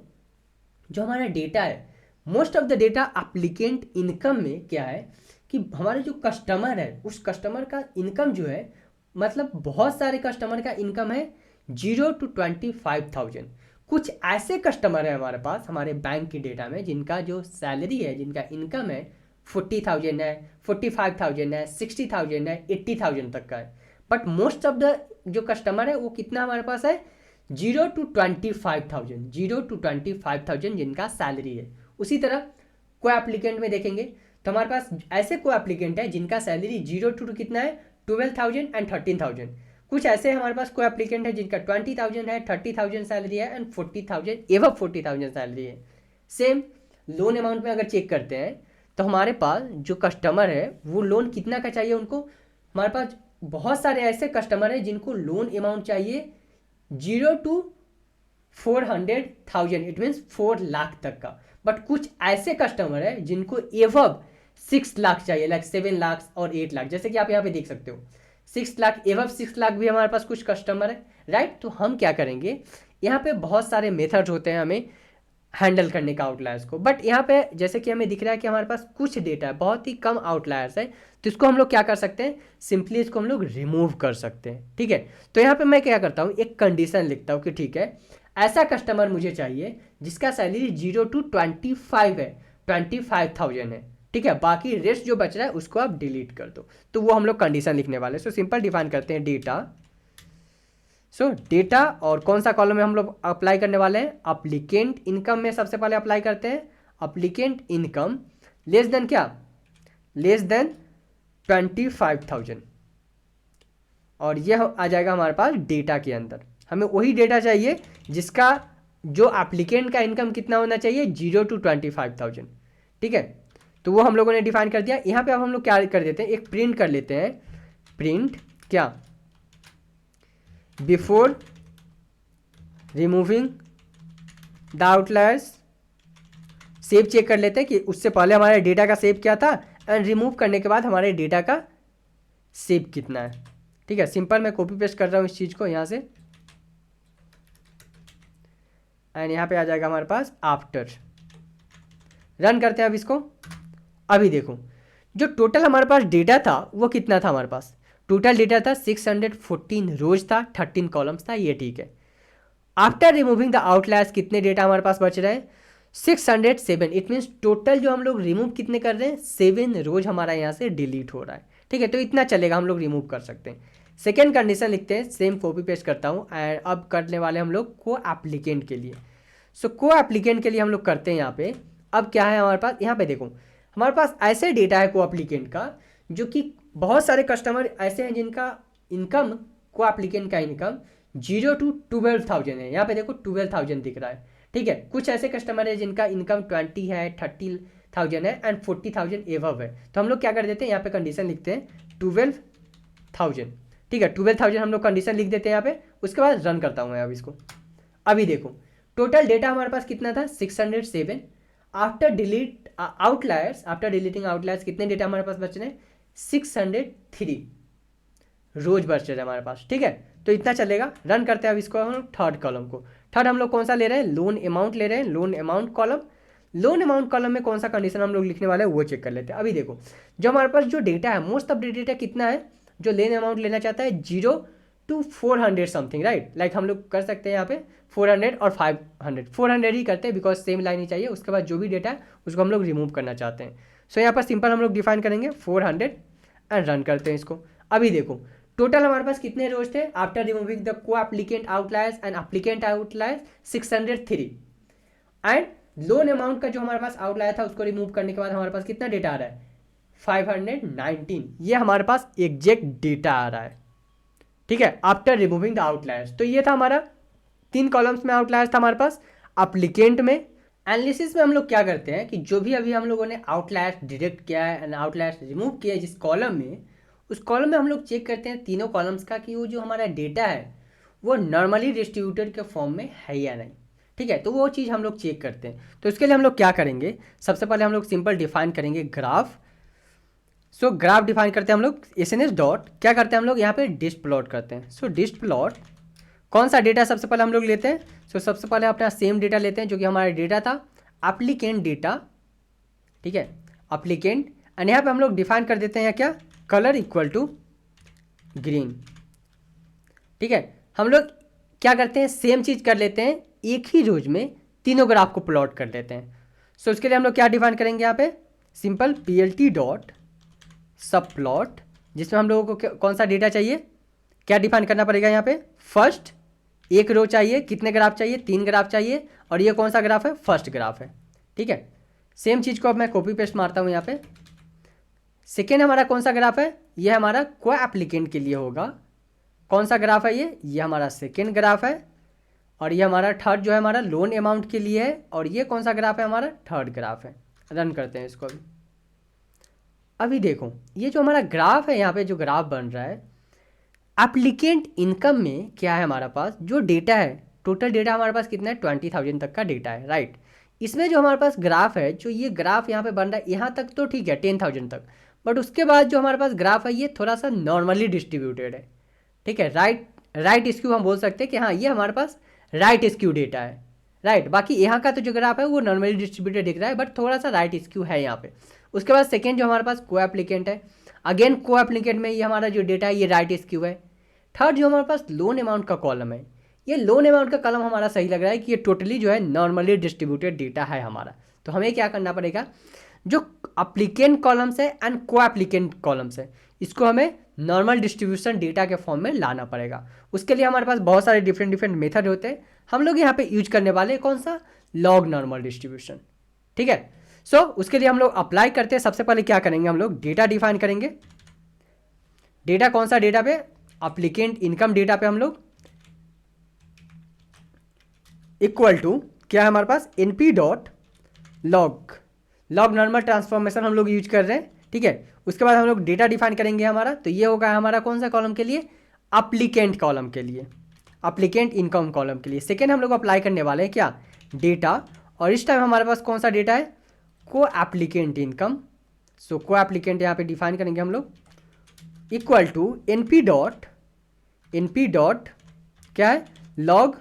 जो हमारा डेटा है, most of the data applicant income में क्या है कि हमारे जो कस्टमर है उस कस्टमर का इनकम जो है, मतलब बहुत सारे कस्टमर का इनकम है 0 to 25,000। कुछ ऐसे कस्टमर है हमारे पास हमारे बैंक की डेटा में जिनका जो सैलरी है, जिनका इनकम है 40,000 है, 45,000 है, 60,000 है, 80,000 तक का है। बट मोस्ट ऑफ द जो कस्टमर है वो कितना हमारे पास है, 0 to 25,000 जिनका सैलरी है। उसी तरह को एप्लीकेंट में देखेंगे तो हमारे पास ऐसे को एप्लीकेंट है जिनका सैलरी 0 to कितना है, 12,000 एंड 13,000। कुछ ऐसे हमारे पास को एप्लीकेंट है जिनका 20,000 है, 30,000 सैलरी है एंड 40,000 एवं 40,000 सैलरी है। सेम लोन अमाउंट में अगर चेक करते हैं तो हमारे पास जो कस्टमर है वो लोन कितना का चाहिए उनको, हमारे पास बहुत सारे ऐसे कस्टमर हैं जिनको लोन अमाउंट चाहिए 0 to 400,000, इट मीन्स 4 लाख तक का। बट कुछ ऐसे कस्टमर है जिनको एवब 6 लाख चाहिए, लाइक 7 लाख और 8 लाख, जैसे कि आप यहाँ पे देख सकते हो 6 लाख एवब 6 लाख भी हमारे पास कुछ कस्टमर है, राइट। तो हम क्या करेंगे, यहाँ पे बहुत सारे मेथड्स होते हैं हमें हैंडल करने का आउटलायर्स को। बट यहाँ पे जैसे कि हमें दिख रहा है कि हमारे पास कुछ डेटा है, बहुत ही कम आउटलायर्स है, तो इसको हम लोग क्या कर सकते हैं, सिंपली इसको हम लोग रिमूव कर सकते हैं, ठीक है। तो यहाँ पे मैं क्या करता हूँ, एक कंडीशन लिखता हूँ कि ठीक है ऐसा कस्टमर मुझे चाहिए जिसका सैलरी 0 to 25 है, 25,000 है, ठीक है। बाकी रेस्ट जो बच रहा है उसको आप डिलीट कर दो। तो वो हम लोग कंडीशन लिखने वाले हैं। सो सिंपल डिफाइन करते हैं डेटा। सो डेटा और कौन सा कॉलम में हम लोग अप्लाई करने वाले हैं, अप्लीकेंट इनकम में सबसे पहले अप्लाई करते हैं। अप्लीकेंट इनकम लेस देन क्या, लेस देन 25,000, और ये आ जाएगा हमारे पास डेटा के अंदर। हमें वही डेटा चाहिए जिसका जो एप्लीकेंट का इनकम कितना होना चाहिए, 0 to 25,000, ठीक है। तो वो हम लोगों ने डिफाइन कर दिया। यहाँ पे अब हम लोग क्या कर देते हैं, एक प्रिंट कर लेते हैं, प्रिंट क्या, before removing the outliers, save check कर लेते हैं कि उससे पहले हमारे डेटा का सेव क्या था एंड रिमूव करने के बाद हमारे डेटा का सेव कितना है, ठीक है। सिंपल मैं कॉपी पेस्ट कर रहा हूँ इस चीज़ को यहाँ से, एंड यहाँ पे आ जाएगा हमारे पास आफ्टर। रन करते हैं अब इसको। अभी देखो जो टोटल हमारे पास डेटा था वो कितना था, हमारे पास टोटल डेटा था 614 रोज था, 13 कॉलम्स था, ये ठीक है। आफ्टर रिमूविंग द आउटलायर्स कितने डेटा हमारे पास बच रहे हैं, 607, इट मीन्स टोटल जो हम लोग रिमूव कितने कर रहे हैं, 7 रोज हमारा यहाँ से डिलीट हो रहा है। ठीक है, तो इतना चलेगा, हम लोग रिमूव कर सकते हैं। सेकेंड कंडीशन लिखते हैं, सेम कॉपी पेस्ट करता हूँ एंड अब करने वाले हम लोग को एप्लीकेंट के लिए। सो को एप्लीकेंट के लिए हम लोग करते हैं यहाँ पे। अब क्या है हमारे पास, यहाँ पे देखो हमारे पास ऐसे डेटा है को एप्लीकेंट का, जो कि बहुत सारे कस्टमर ऐसे हैं जिनका इनकम, को एप्लीकेंट का इनकम 0 to 12,000 है। यहाँ पे देखो 12,000 दिख रहा है। ठीक है, कुछ ऐसे कस्टमर है जिनका इनकम 20 है, 30,000 है एंड 40,000 एवव है। तो हम लोग क्या कर देते हैं, यहाँ पे कंडीशन लिखते हैं 12,000। ठीक है, 12,000 हम लोग कंडीशन लिख देते हैं यहाँ पे। उसके बाद रन करता हूँ मैं अब इसको। अभी देखो टोटल डेटा हमारे पास कितना था, 607। After delete outliers, after deleting outliers कितने डेटा हमारे पास बच रहे हैं, 603 रोज बच रहे हैं हमारे पास। ठीक है, तो इतना चलेगा। रन करते हैं अब इसको हम लोग थर्ड कॉलम को। थर्ड हम लोग कौन सा ले रहे हैं, लोन अमाउंट ले रहे हैं, loan amount column. Loan amount column में कौन सा कंडीशन हम लोग लिखने वाले हैं वो चेक कर लेते हैं। अभी देखो जो हमारे पास जो डेटा है, मोस्ट ऑफ द डेटा कितना है, जो लोन अमाउंट लेना चाहता है 0 to 400 समथिंग, राइट। लाइक हम लोग कर सकते हैं यहाँ पे 400 और 500, 400 ही करते हैं बिकॉज सेम लाइन ही चाहिए। उसके बाद जो भी डेटा है उसको हम लोग रिमूव करना चाहते हैं। सो यहाँ पर सिंपल हम लोग डिफाइन करेंगे 400 एंड रन करते हैं इसको। अभी देखो टोटल हमारे पास कितने रोज थे, आफ्टर रिमूविंग द को applicant outliers and applicant outliers 603 and loan amount का जो हमारे पास आउटलायर था उसको रिमूव करने के बाद हमारे पास कितना डेटा आ रहा है, 519। ये हमारे पास एग्जैक्ट डेटा आ रहा है। ठीक है, आफ्टर रिमूविंग द आउटलायर्स। तो ये था हमारा 3 कॉलम्स में आउटलायर्स था हमारे पास। एप्लीकेंट में एनालिसिस में हम लोग क्या करते हैं कि जो भी अभी हम लोगों ने आउटलायर्स डिटेक्ट किया है एंड आउटलायर्स रिमूव किया है जिस कॉलम में, उस कॉलम में हम लोग चेक करते हैं तीनों कॉलम्स का कि वो जो हमारा डेटा है वो नॉर्मली डिस्ट्रीब्यूटेड के फॉर्म में है या नहीं। ठीक है, तो वो चीज़ हम लोग चेक करते हैं। तो इसके लिए हम लोग क्या करेंगे, सबसे पहले हम लोग सिंपल डिफाइन करेंगे ग्राफ। सो ग्राफ डिफाइन करते हैं हम लोग, एसएनएस डॉट क्या करते हैं हम लोग यहाँ पे डिस्ट प्लॉट करते हैं। सो डिस्ट प्लॉट कौन सा डेटा सबसे पहले हम लोग लेते हैं, सो सबसे पहले अपना सेम डेटा लेते हैं जो कि हमारा डेटा था एप्लीकेंट डेटा। ठीक है, एप्लीकेंट एंड यहाँ पे हम लोग डिफाइन कर देते हैं क्या, कलर इक्वल टू ग्रीन। ठीक है, हम लोग क्या करते हैं, सेम चीज़ कर लेते हैं, एक ही रोज में तीनों ग्राफ को प्लॉट कर लेते हैं। सो उसके लिए हम लोग क्या डिफाइन करेंगे यहाँ पे, सिंपल PLT डॉट सब प्लॉट, जिसमें हम लोगों को कौन सा डेटा चाहिए, क्या डिफाइन करना पड़ेगा यहाँ पे, फर्स्ट एक रो चाहिए, कितने ग्राफ चाहिए, 3 ग्राफ चाहिए, और ये कौन सा ग्राफ है, फर्स्ट ग्राफ है। ठीक है, सेम चीज़ को अब मैं कॉपी पेस्ट मारता हूँ यहाँ पे। सेकेंड हमारा कौन सा ग्राफ है, ये हमारा को एप्लीकेंट के लिए होगा। कौन सा ग्राफ है ये हमारा सेकेंड ग्राफ है। और ये हमारा थर्ड जो है हमारा लोन अमाउंट के लिए है, और ये कौन सा ग्राफ है, हमारा थर्ड ग्राफ है। रन करते हैं इसको अभी। अभी देखो ये जो हमारा ग्राफ है, यहाँ पे जो ग्राफ बन रहा है एप्लीकेंट इनकम में क्या है हमारा पास, जो डेटा है टोटल डेटा हमारे पास कितना है, 20,000 तक का डेटा है, राइट। इसमें जो हमारे पास ग्राफ है, जो ये ग्राफ यहाँ पे बन रहा है, यहाँ तक तो ठीक है 10,000 तक, बट उसके बाद जो हमारे पास ग्राफ है ये थोड़ा सा नॉर्मली डिस्ट्रीब्यूटेड है। ठीक है, राइट स्क्यू हम बोल सकते हैं कि हाँ ये हमारे पास राइट स्क्यू डेटा है, राइट। बाकी यहाँ का तो जो ग्राफ है वो नॉर्मली डिस्ट्रीब्यूटेड दिख रहा है, बट थोड़ा सा राइट स्क्यू है यहाँ पे। उसके बाद सेकेंड जो हमारे पास को एप्लीकेंट है, अगेन को एप्लीकेंट में ये हमारा जो डेटा है ये राइट स्क्यू है। थर्ड जो हमारे पास लोन अमाउंट का कॉलम है, ये लोन अमाउंट का कॉलम हमारा सही लग रहा है कि ये टोटली जो है नॉर्मली डिस्ट्रीब्यूटेड डेटा है हमारा। तो हमें क्या करना पड़ेगा, जो एप्लीकेंट कॉलम्स है एंड को एप्लीकेंट कॉलम्स है, इसको हमें नॉर्मल डिस्ट्रीब्यूशन डेटा के फॉर्म में लाना पड़ेगा। उसके लिए हमारे पास बहुत सारे डिफरेंट मेथड होते हैं। हम लोग यहाँ पे यूज करने वाले कौन सा, लॉग नॉर्मल डिस्ट्रीब्यूशन। ठीक है, सो उसके लिए हम लोग अप्लाई करते हैं। सबसे पहले क्या करेंगे, हम लोग डेटा डिफाइन करेंगे। डेटा कौन सा डेटा पे, एप्लीकेंट इनकम डेटा पे हम लोग इक्वल टू क्या है हमारे पास, NP dot log normal transformation हम लोग यूज कर रहे हैं। ठीक है, उसके बाद हम लोग डेटा डिफाइन करेंगे हमारा, तो ये होगा हमारा कौन सा कॉलम के लिए, एप्लीकेंट कॉलम के लिए, एप्लीकेंट इनकम कॉलम के लिए। सेकेंड हम लोग अप्लाई करने वाले हैं क्या, डेटा, और इस टाइम हमारे पास कौन सा डेटा है, को एप्लीकेंट इनकम। सो को एप्लीकेंट यहाँ पे डिफाइन करेंगे हम लोग इक्वल टू NP डॉट क्या है, लॉग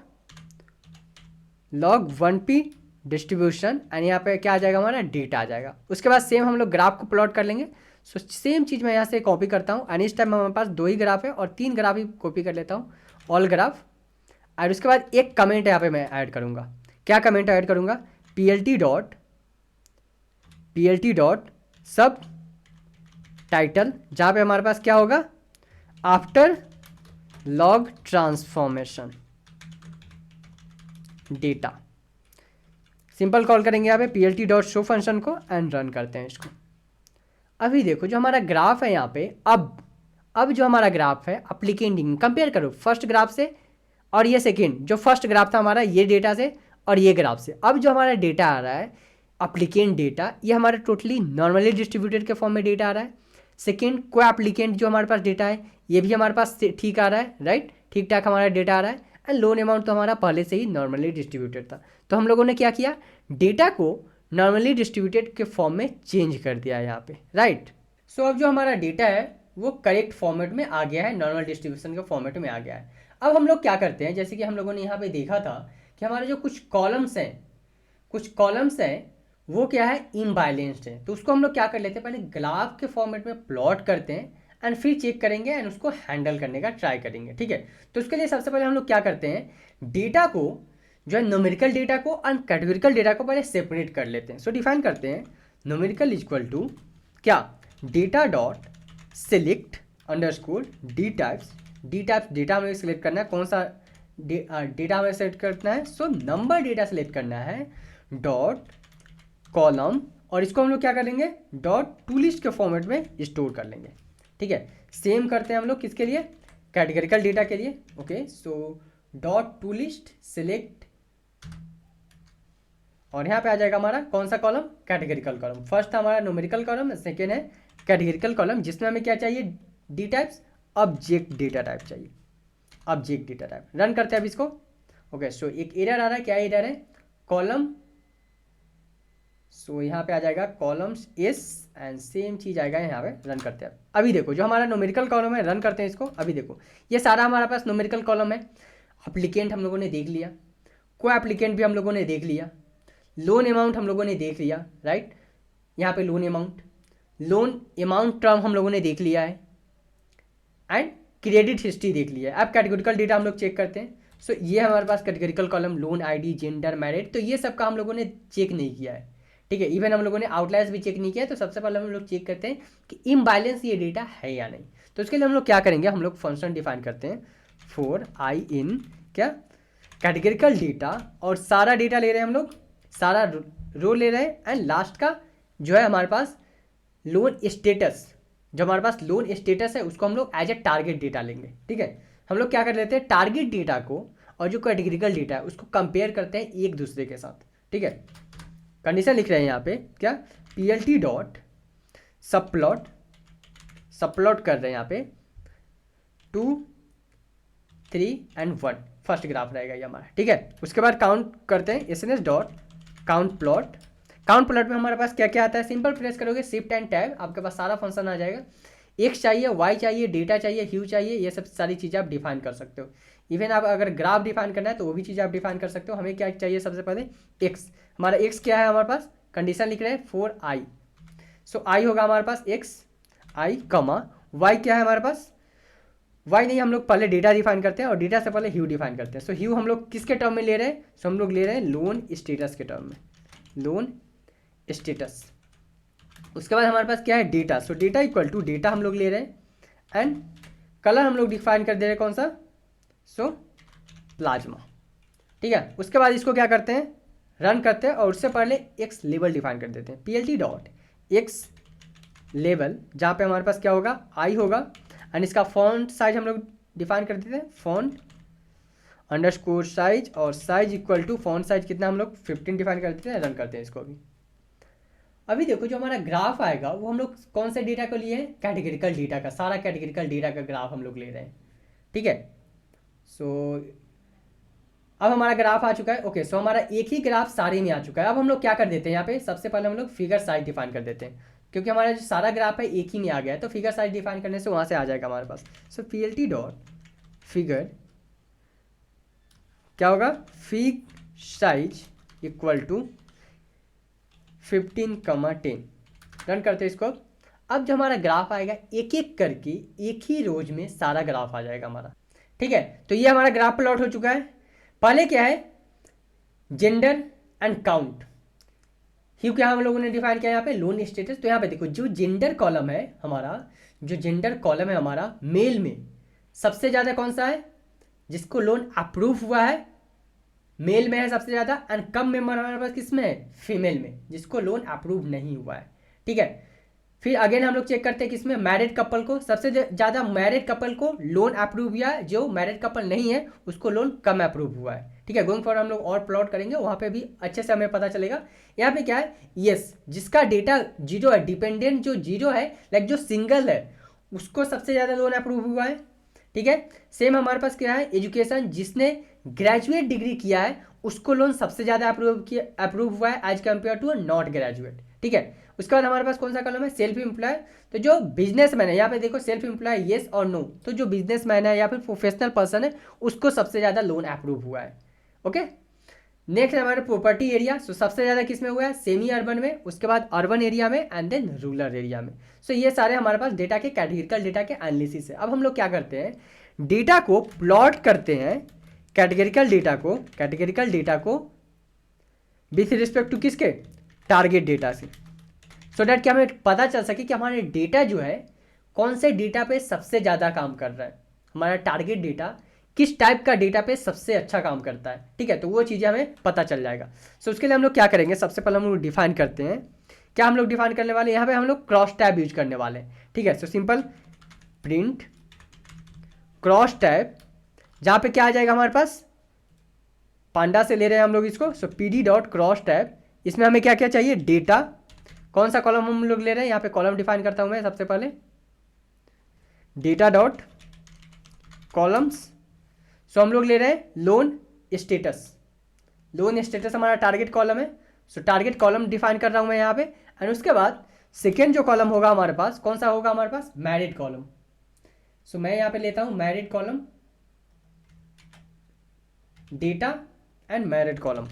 1P डिस्ट्रीब्यूशन, एंड यहाँ पे क्या आ जाएगा, हमारा डेटा आ जाएगा। उसके बाद सेम हम लोग ग्राफ को प्लॉट कर लेंगे। सो सेम चीज़ मैं यहाँ से कॉपी करता हूँ, एंड इस टाइम हमारे पास 2 ही ग्राफ है और 3 ग्राफ ही कॉपी कर लेता हूँ, ऑल ग्राफ। और उसके बाद एक कमेंट यहाँ पे मैं ऐड करूँगा। क्या कमेंट ऐड करूँगा, पी एल टी डॉट सब टाइटल, जहाँ पे हमारे पास क्या होगा, after log transformation data. Simple call करेंगे यहाँ पे plt.show फंक्शन को एंड रन करते हैं इसको। अभी देखो जो हमारा ग्राफ है यहाँ पे, अब जो हमारा ग्राफ है एप्लीकेंट, कंपेयर करो फर्स्ट ग्राफ से और ये सेकेंड, जो फर्स्ट ग्राफ था हमारा ये डेटा से और ये ग्राफ से। अब जो हमारा डेटा आ रहा है एप्लीकेंट डेटा, ये हमारा टोटली नॉर्मली डिस्ट्रीब्यूटेड के फॉर्म में डेटा आ रहा है। सेकेंड को एप्लीकेंट जो हमारे पास डेटा है ये भी हमारे पास ठीक आ रहा है, राइट, ठीक ठाक हमारा डेटा आ रहा है। एंड लोन अमाउंट तो हमारा पहले से ही नॉर्मली डिस्ट्रीब्यूटेड था, तो हम लोगों ने क्या किया, डेटा को नॉर्मली डिस्ट्रीब्यूटेड के फॉर्म में चेंज कर दिया है यहाँ पे, राइट। सो अब जो हमारा डेटा है वो करेक्ट फॉर्मेट में आ गया है, नॉर्मल डिस्ट्रीब्यूशन के फॉर्मेट में आ गया है। अब हम लोग क्या करते हैं, जैसे कि हम लोगों ने यहाँ पे देखा था कि हमारे जो कुछ कॉलम्स हैं वो क्या है, इम्बैलेंस्ड है। तो उसको हम लोग क्या कर लेते हैं, पहले ग्राफ के फॉर्मेट में प्लॉट करते हैं एंड फिर चेक करेंगे एंड उसको हैंडल करने का ट्राई करेंगे, ठीक है। तो उसके लिए सबसे पहले हम लोग क्या करते हैं, डेटा को जो है न्यूमेरिकल डेटा को और कैटेगोरिकल डेटा को पहले सेपरेट कर लेते हैं। सो डिफाइन करते हैं न्यूमेरिकल इक्वल टू क्या, data dot select underscore D types data हमें सिलेक्ट करना है, कौन सा डेटा हमें सेलेक्ट करना है, सो नंबर डेटा सेलेक्ट करना है, डॉट कॉलम, और इसको हम लोग क्या करेंगे, डॉट टू लिस्ट के फॉर्मेट में स्टोर कर लेंगे, ठीक है। सेम करते हैं हम लोग किसके लिए, कैटेगरिकल डेटा के लिए। Okay, so dot to list select, और यहाँ पे आ जाएगा हमारा कौन सा कॉलम, कैटेगरिकल कॉलम। फर्स्ट था हमारा न्यूमेरिकल कॉलम, सेकेंड है कैटेगरिकल कॉलम, जिसमें हमें क्या चाहिए, D types object data type चाहिए, ऑब्जेक्ट डेटा टाइप। रन करते हैं अब इसको। ओके, सो एक एरर आ रहा है, क्या एरर है, कॉलम, सो यहाँ पे आ जाएगा कॉलम्स एस एंड सेम चीज आएगा यहाँ पे। रन करते हैं अभी देखो जो हमारा न्यूमेरिकल कॉलम है, रन करते हैं इसको। अभी देखो ये सारा हमारे पास न्यूमेरिकल कॉलम है। एप्लीकेंट हम लोगों ने देख लिया, को एप्लीकेंट भी हम लोगों ने देख लिया, लोन अमाउंट हम लोगों ने देख लिया, राइट, यहाँ पे लोन अमाउंट टर्म हम लोगों ने देख लिया है एंड क्रेडिट हिस्ट्री देख लिया है। अब कैटेगोरिकल डेटा हम लोग चेक करते हैं। सो ये हमारे पास categorical column, loan ID, gender, married, तो ये सब का हम लोगों ने चेक नहीं किया है, ठीक है। इवन हम लोगों ने आउटलायर्स भी चेक नहीं किया है। तो सबसे पहले हम लोग चेक करते हैं कि इम्बैलेंस ये डेटा है या नहीं। तो उसके लिए हम लोग क्या करेंगे, हम लोग फंक्शन डिफाइन करते हैं फॉर आई इन क्या, कैटेगरिकल डेटा, और सारा डेटा ले रहे हैं हम लोग, सारा रो ले रहे हैं एंड लास्ट का जो है हमारे पास लोन स्टेटस, जो हमारे पास लोन स्टेटस है उसको हम लोग एज ए टारगेट डेटा लेंगे, ठीक है। हम लोग क्या कर लेते हैं, टारगेट डेटा को और जो कैटेगरिकल डेटा है उसको कंपेयर करते हैं एक दूसरे के साथ, ठीक है। कंडीशन लिख रहे हैं यहाँ पे क्या, plt डॉट सबप्लॉट कर रहे हैं यहाँ पे 2, 3 एंड 1, फर्स्ट ग्राफ रहेगा ये हमारा, ठीक है। उसके बाद काउंट करते हैं, एसएनएस डॉट काउंट प्लॉट में हमारे पास क्या क्या आता है, सिंपल प्रेस करोगे शिफ्ट एंड टैब, आपके पास सारा फंक्शन आ जाएगा। एक्स चाहिए, वाई चाहिए, डेटा चाहिए, ह्यू चाहिए, ये सब सारी चीज़ें आप डिफाइन कर सकते हो। इवन आप अगर ग्राफ डिफाइन करना है तो वो भी चीज़ आप डिफाइन कर सकते हो। हमें क्या चाहिए, सबसे पहले एक्स, हमारा एक्स क्या है हमारे पास, कंडीशन लिख रहे हैं फॉर आई, सो आई होगा हमारे पास एक्स आई कमा, वाई क्या है हमारे पास, वाई नहीं, हम लोग पहले डेटा डिफाइन करते हैं और डेटा से पहले ह्यू डिफाइन करते हैं। सो ह्यू हम लोग किसके टर्म में ले रहे हैं, सो हम लोग ले रहे हैं लोन स्टेटस के टर्म में, लोन स्टेटस। उसके बाद हमारे पास क्या है, data, so data equal to data हम लोग ले रहे हैं एंड कलर हम लोग डिफाइन कर दे रहे हैं कौन सा, सो प्लाज्मा, ठीक है। उसके बाद इसको क्या करते हैं, रन करते हैं और उससे पहले एक्स लेवल डिफाइन कर देते हैं, plt डॉट एक्स लेवल, जहाँ पे हमारे पास क्या होगा, आई होगा एंड इसका फॉन्ट साइज हम लोग डिफाइन कर देते हैं, फॉन्ट अंडरस्कोर साइज, और size equal to font size कितना हम लोग 15 डिफाइन कर देते हैं। रन करते हैं इसको अभी देखो जो हमारा ग्राफ आएगा वो हम लोग कौन से डेटा को लिए हैं, कैटेगरिकल डेटा का, सारा कैटेगरिकल डेटा का ग्राफ हम लोग ले रहे हैं, ठीक है। सो अब हमारा ग्राफ आ चुका है। ओके, सो हमारा एक ही ग्राफ सारे में आ चुका है। अब हम लोग क्या कर देते हैं, यहाँ पे सबसे पहले हम लोग फिगर साइज डिफाइन कर देते हैं, क्योंकि हमारा जो सारा ग्राफ है एक ही में आ गया है, तो फिगर साइज डिफाइन करने से वहाँ से आ जाएगा हमारे पास। सो plt डॉट फिगर क्या होगा, fig size equal to 15,10। Run करते हैं इसको। अब जो हमारा ग्राफ आएगा एक एक करके एक ही रोज में सारा ग्राफ आ जाएगा हमारा, ठीक है। तो ये हमारा ग्राफ प्लॉट हो चुका है। पहले क्या है, जेंडर एंड काउंट, ह्यू क्या हम लोगों ने डिफाइन किया यहाँ पे लोन स्टेटस। तो यहाँ पे देखो जो जेंडर कॉलम है हमारा, जो जेंडर कॉलम है हमारा मेल में सबसे ज़्यादा कौन सा है, जिसको लोन अप्रूव हुआ है मेल में है सबसे ज़्यादा, एंड कम मेंबर हमारे पास किस में है, फीमेल में, जिसको लोन अप्रूव नहीं हुआ है। ठीक है, फिर अगेन हम लोग चेक करते हैं किसमें, मैरिड कपल को, सबसे ज़्यादा मैरिड कपल को लोन अप्रूव हुआ है, जो मैरिड कपल नहीं है उसको लोन कम अप्रूव हुआ है। ठीक है, गोइंग फॉर हम लोग और प्लॉट करेंगे, वहाँ पे भी अच्छे से हमें पता चलेगा। यहाँ पे क्या है, यस जिसका डेटा जीरो है, डिपेंडेंट जो जीरो है, लाइक जो सिंगल है, उसको सबसे ज़्यादा लोन अप्रूव हुआ है। ठीक है, सेम हमारे पास क्या है, एजुकेशन जिसने ग्रेजुएट डिग्री किया है उसको लोन सबसे ज़्यादा अप्रूव हुआ है as compare to not graduate. ठीक है, उसके बाद हमारे पास कौन सा कॉलम है, सेल्फ एम्प्लॉय। तो जो बिजनेसमैन है, यहाँ पे देखो सेल्फ एम्प्लॉय येस और नो, तो जो बिजनेसमैन है या फिर प्रोफेशनल पर्सन है उसको सबसे ज़्यादा लोन अप्रूव हुआ है। ओके, नेक्स्ट हमारे प्रॉपर्टी एरिया। सो सबसे ज़्यादा किस में हुआ है, सेमी अर्बन में, उसके बाद अर्बन एरिया में, एंड देन रूरल एरिया में। सो ये सारे हमारे पास डेटा के कैटेगरिकल डेटा के एनालिसिस है। अब हम लोग क्या करते हैं, डेटा को प्लॉट करते हैं, कैटेगरिकल डेटा को विथ रिस्पेक्ट टू किसके, टारगेट डेटा से, सो डैट कि हमें पता चल सके कि हमारे डेटा जो है कौन से डेटा पे सबसे ज़्यादा काम कर रहा है, हमारा टारगेट डेटा किस टाइप का डेटा पे सबसे अच्छा काम करता है। ठीक है, तो वो चीज़ें हमें पता चल जाएगा। सो उसके लिए हम लोग क्या करेंगे, सबसे पहले हम लोग डिफाइन करते हैं, क्या हम लोग डिफाइन करने वाले, यहाँ पे हम लोग क्रॉस टैब यूज करने वाले हैं। ठीक है, so simple print cross tab, जहाँ पे क्या आ जाएगा हमारे पास, पांडा से ले रहे हैं हम लोग इसको, so P D dot cross tab, इसमें हमें क्या क्या चाहिए, डेटा, कौन सा कॉलम हम लोग ले रहे हैं, यहाँ पे कॉलम डिफाइन करता हूँ मैं सबसे पहले, डेटा डॉट कॉलम्स। सो हम लोग ले रहे हैं लोन स्टेटस, लोन स्टेटस हमारा टारगेट कॉलम है, सो टारगेट कॉलम डिफाइन कर रहा हूँ मैं यहाँ पे। एंड उसके बाद सेकेंड जो कॉलम होगा हमारे पास, कौन सा होगा हमारे पास, मैरिड कॉलम। सो मैं यहाँ पे लेता हूँ married column, data and married column.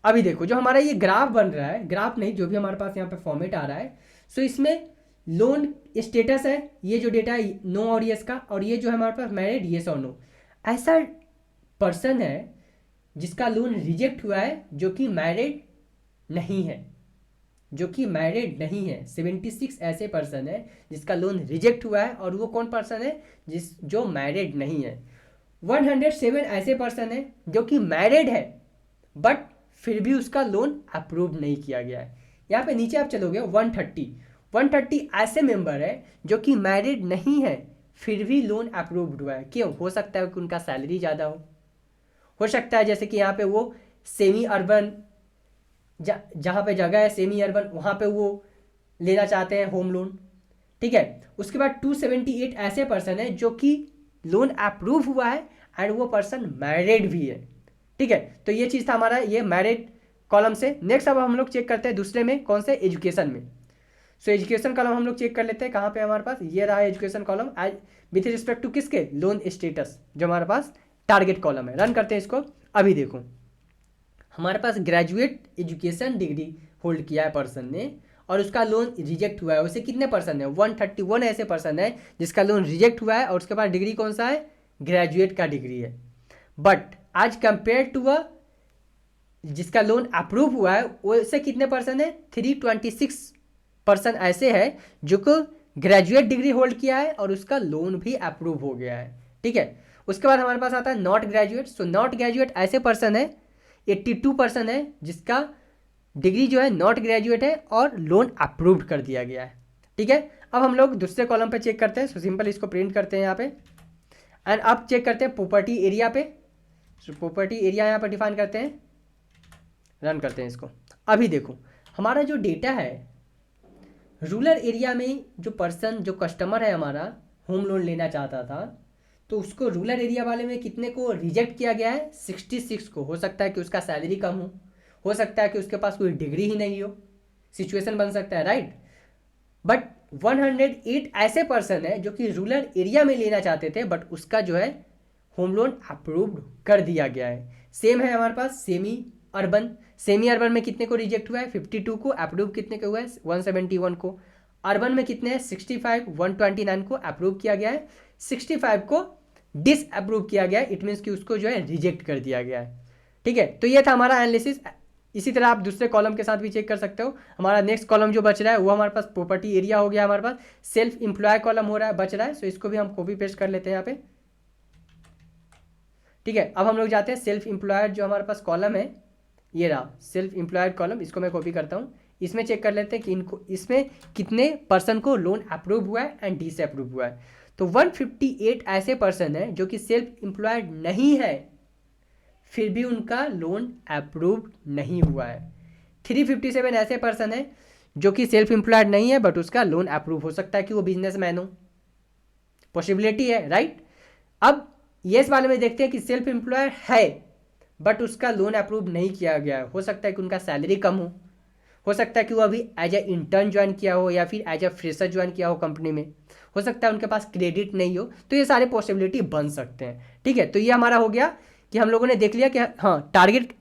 अभी देखो जो हमारा ये ग्राफ बन रहा है, ग्राफ नहीं जो भी हमारे पास यहाँ पे फॉर्मेट आ रहा है, सो इसमें लोन स्टेटस है, ये जो डेटा है नो और यस का, और ये जो है हमारे पास मैरिड येस और नो। ऐसा पर्सन है जिसका लोन रिजेक्ट हुआ है जो कि मैरिड नहीं है, जो कि मैरिड नहीं है। 76 ऐसे पर्सन है जिसका लोन रिजेक्ट हुआ है, और वो कौन पर्सन है, जो मैरिड नहीं है। 107 ऐसे पर्सन है जो कि मैरिड है बट फिर भी उसका लोन अप्रूव नहीं किया गया है। यहाँ पे नीचे आप चलोगे 130 ऐसे मेंबर है जो कि मैरिड नहीं है फिर भी लोन अप्रूव्ड हुआ है। क्यों, हो सकता है कि उनका सैलरी ज़्यादा हो सकता है जैसे कि यहाँ पे वो सेमी अर्बन, जहाँ पे जगह है सेमी अर्बन, वहाँ पे वो लेना चाहते हैं होम लोन। ठीक है, उसके बाद 278 ऐसे पर्सन है जो कि लोन अप्रूव हुआ है एंड वो पर्सन मैरिड भी है। ठीक है, तो ये चीज़ था हमारा ये मैरिड कॉलम से। नेक्स्ट अब हम लोग चेक करते हैं दूसरे में, कौन से, एजुकेशन में। सो एजुकेशन कॉलम हम लोग चेक कर लेते हैं, कहाँ पे हमारे पास ये रहा education column as with respect to किसके, लोन स्टेटस, जो हमारे पास टारगेट कॉलम है। रन करते हैं इसको। अभी देखो हमारे पास ग्रेजुएट एजुकेशन डिग्री होल्ड किया है पर्सन ने और उसका लोन रिजेक्ट हुआ है। उसे कितने पर्सन है, 131 ऐसे पर्सन है जिसका लोन रिजेक्ट हुआ है और उसके बाद डिग्री कौन सा है, ग्रेजुएट का डिग्री है। बट आज कंपेयर टू जिसका लोन अप्रूव हुआ है उससे कितने पर्सन है, 326 पर्सन ऐसे है जो को ग्रेजुएट डिग्री होल्ड किया है और उसका लोन भी अप्रूव हो गया है। ठीक है, उसके बाद हमारे पास आता है not graduate. So not graduate ऐसे पर्सन है 82 पर्सन है जिसका डिग्री जो है नॉट ग्रेजुएट है और लोन अप्रूव्ड कर दिया गया है। ठीक है, अब हम लोग दूसरे कॉलम पे चेक करते हैं। सो सिंपल इसको प्रिंट करते हैं यहाँ पे एंड अब चेक करते हैं प्रॉपर्टी एरिया पे। सो प्रॉपर्टी एरिया यहाँ पर डिफाइन करते हैं, रन करते हैं इसको। अभी देखो हमारा जो डेटा है रूरल एरिया में, जो पर्सन जो कस्टमर है हमारा होम लोन लेना चाहता था तो उसको रूरल एरिया वाले में कितने को रिजेक्ट किया गया है, 66 को। हो सकता है कि उसका सैलरी कम हो सकता है कि उसके पास कोई डिग्री ही नहीं हो, सिचुएशन बन सकता है, राइट। बट 108 ऐसे पर्सन है जो कि रूरल एरिया में लेना चाहते थे बट उसका जो है होम लोन अप्रूव्ड कर दिया गया है। सेम है हमारे पास सेमी अर्बन। सेमी अर्बन में कितने को रिजेक्ट हुआ है, 52 को। अप्रूव कितने को हुआ है, 171 को। अर्बन में कितने हैं, 65, 129 को अप्रूव किया गया है, 65 को डिसअप्रूव किया गया है। इट मीन्स कि उसको जो है रिजेक्ट कर दिया गया है। ठीक है, तो ये था हमारा एनालिसिस इसी तरह आप दूसरे कॉलम के साथ भी चेक कर सकते हो। हमारा नेक्स्ट कॉलम जो बच रहा है वो हमारे पास प्रॉपर्टी एरिया हो गया, हमारे पास सेल्फ एम्प्लॉय कॉलम हो रहा है बच रहा है। सो इसको भी हम कॉपी पेस्ट कर लेते हैं यहाँ पे, ठीक है। अब हम लोग जाते हैं सेल्फ एम्प्लॉयड जो हमारे पास कॉलम है, ये रहा सेल्फ एम्प्लॉयड कॉलम, इसको मैं कॉपी करता हूँ। इसमें चेक कर लेते हैं कि इनको इसमें कितने पर्सन को लोन अप्रूव हुआ है एंड डिसअप्रूव हुआ है। तो 158 ऐसे पर्सन हैं जो कि सेल्फ एम्प्लॉयड नहीं है फिर भी उनका लोन अप्रूव नहीं हुआ है। 357 ऐसे पर्सन हैं जो कि सेल्फ एम्प्लॉयड नहीं है बट उसका लोन अप्रूव हो सकता है कि वो बिजनेसमैन हो, पॉसिबिलिटी है, राइट। अब यस वाले में देखते हैं कि सेल्फ एम्प्लॉयड है बट उसका लोन अप्रूव नहीं किया गया है। हो सकता है कि उनका सैलरी कम हो सकता है कि वो अभी एज ए इंटर्न ज्वाइन किया हो या फिर एज ए फ्रेशर ज्वाइन किया हो कंपनी में, हो सकता है उनके पास क्रेडिट नहीं हो। तो ये सारे पॉसिबिलिटी बन सकते हैं, ठीक है। तो ये हमारा हो गया कि हम लोगों ने देख लिया कि हाँ, टारगेट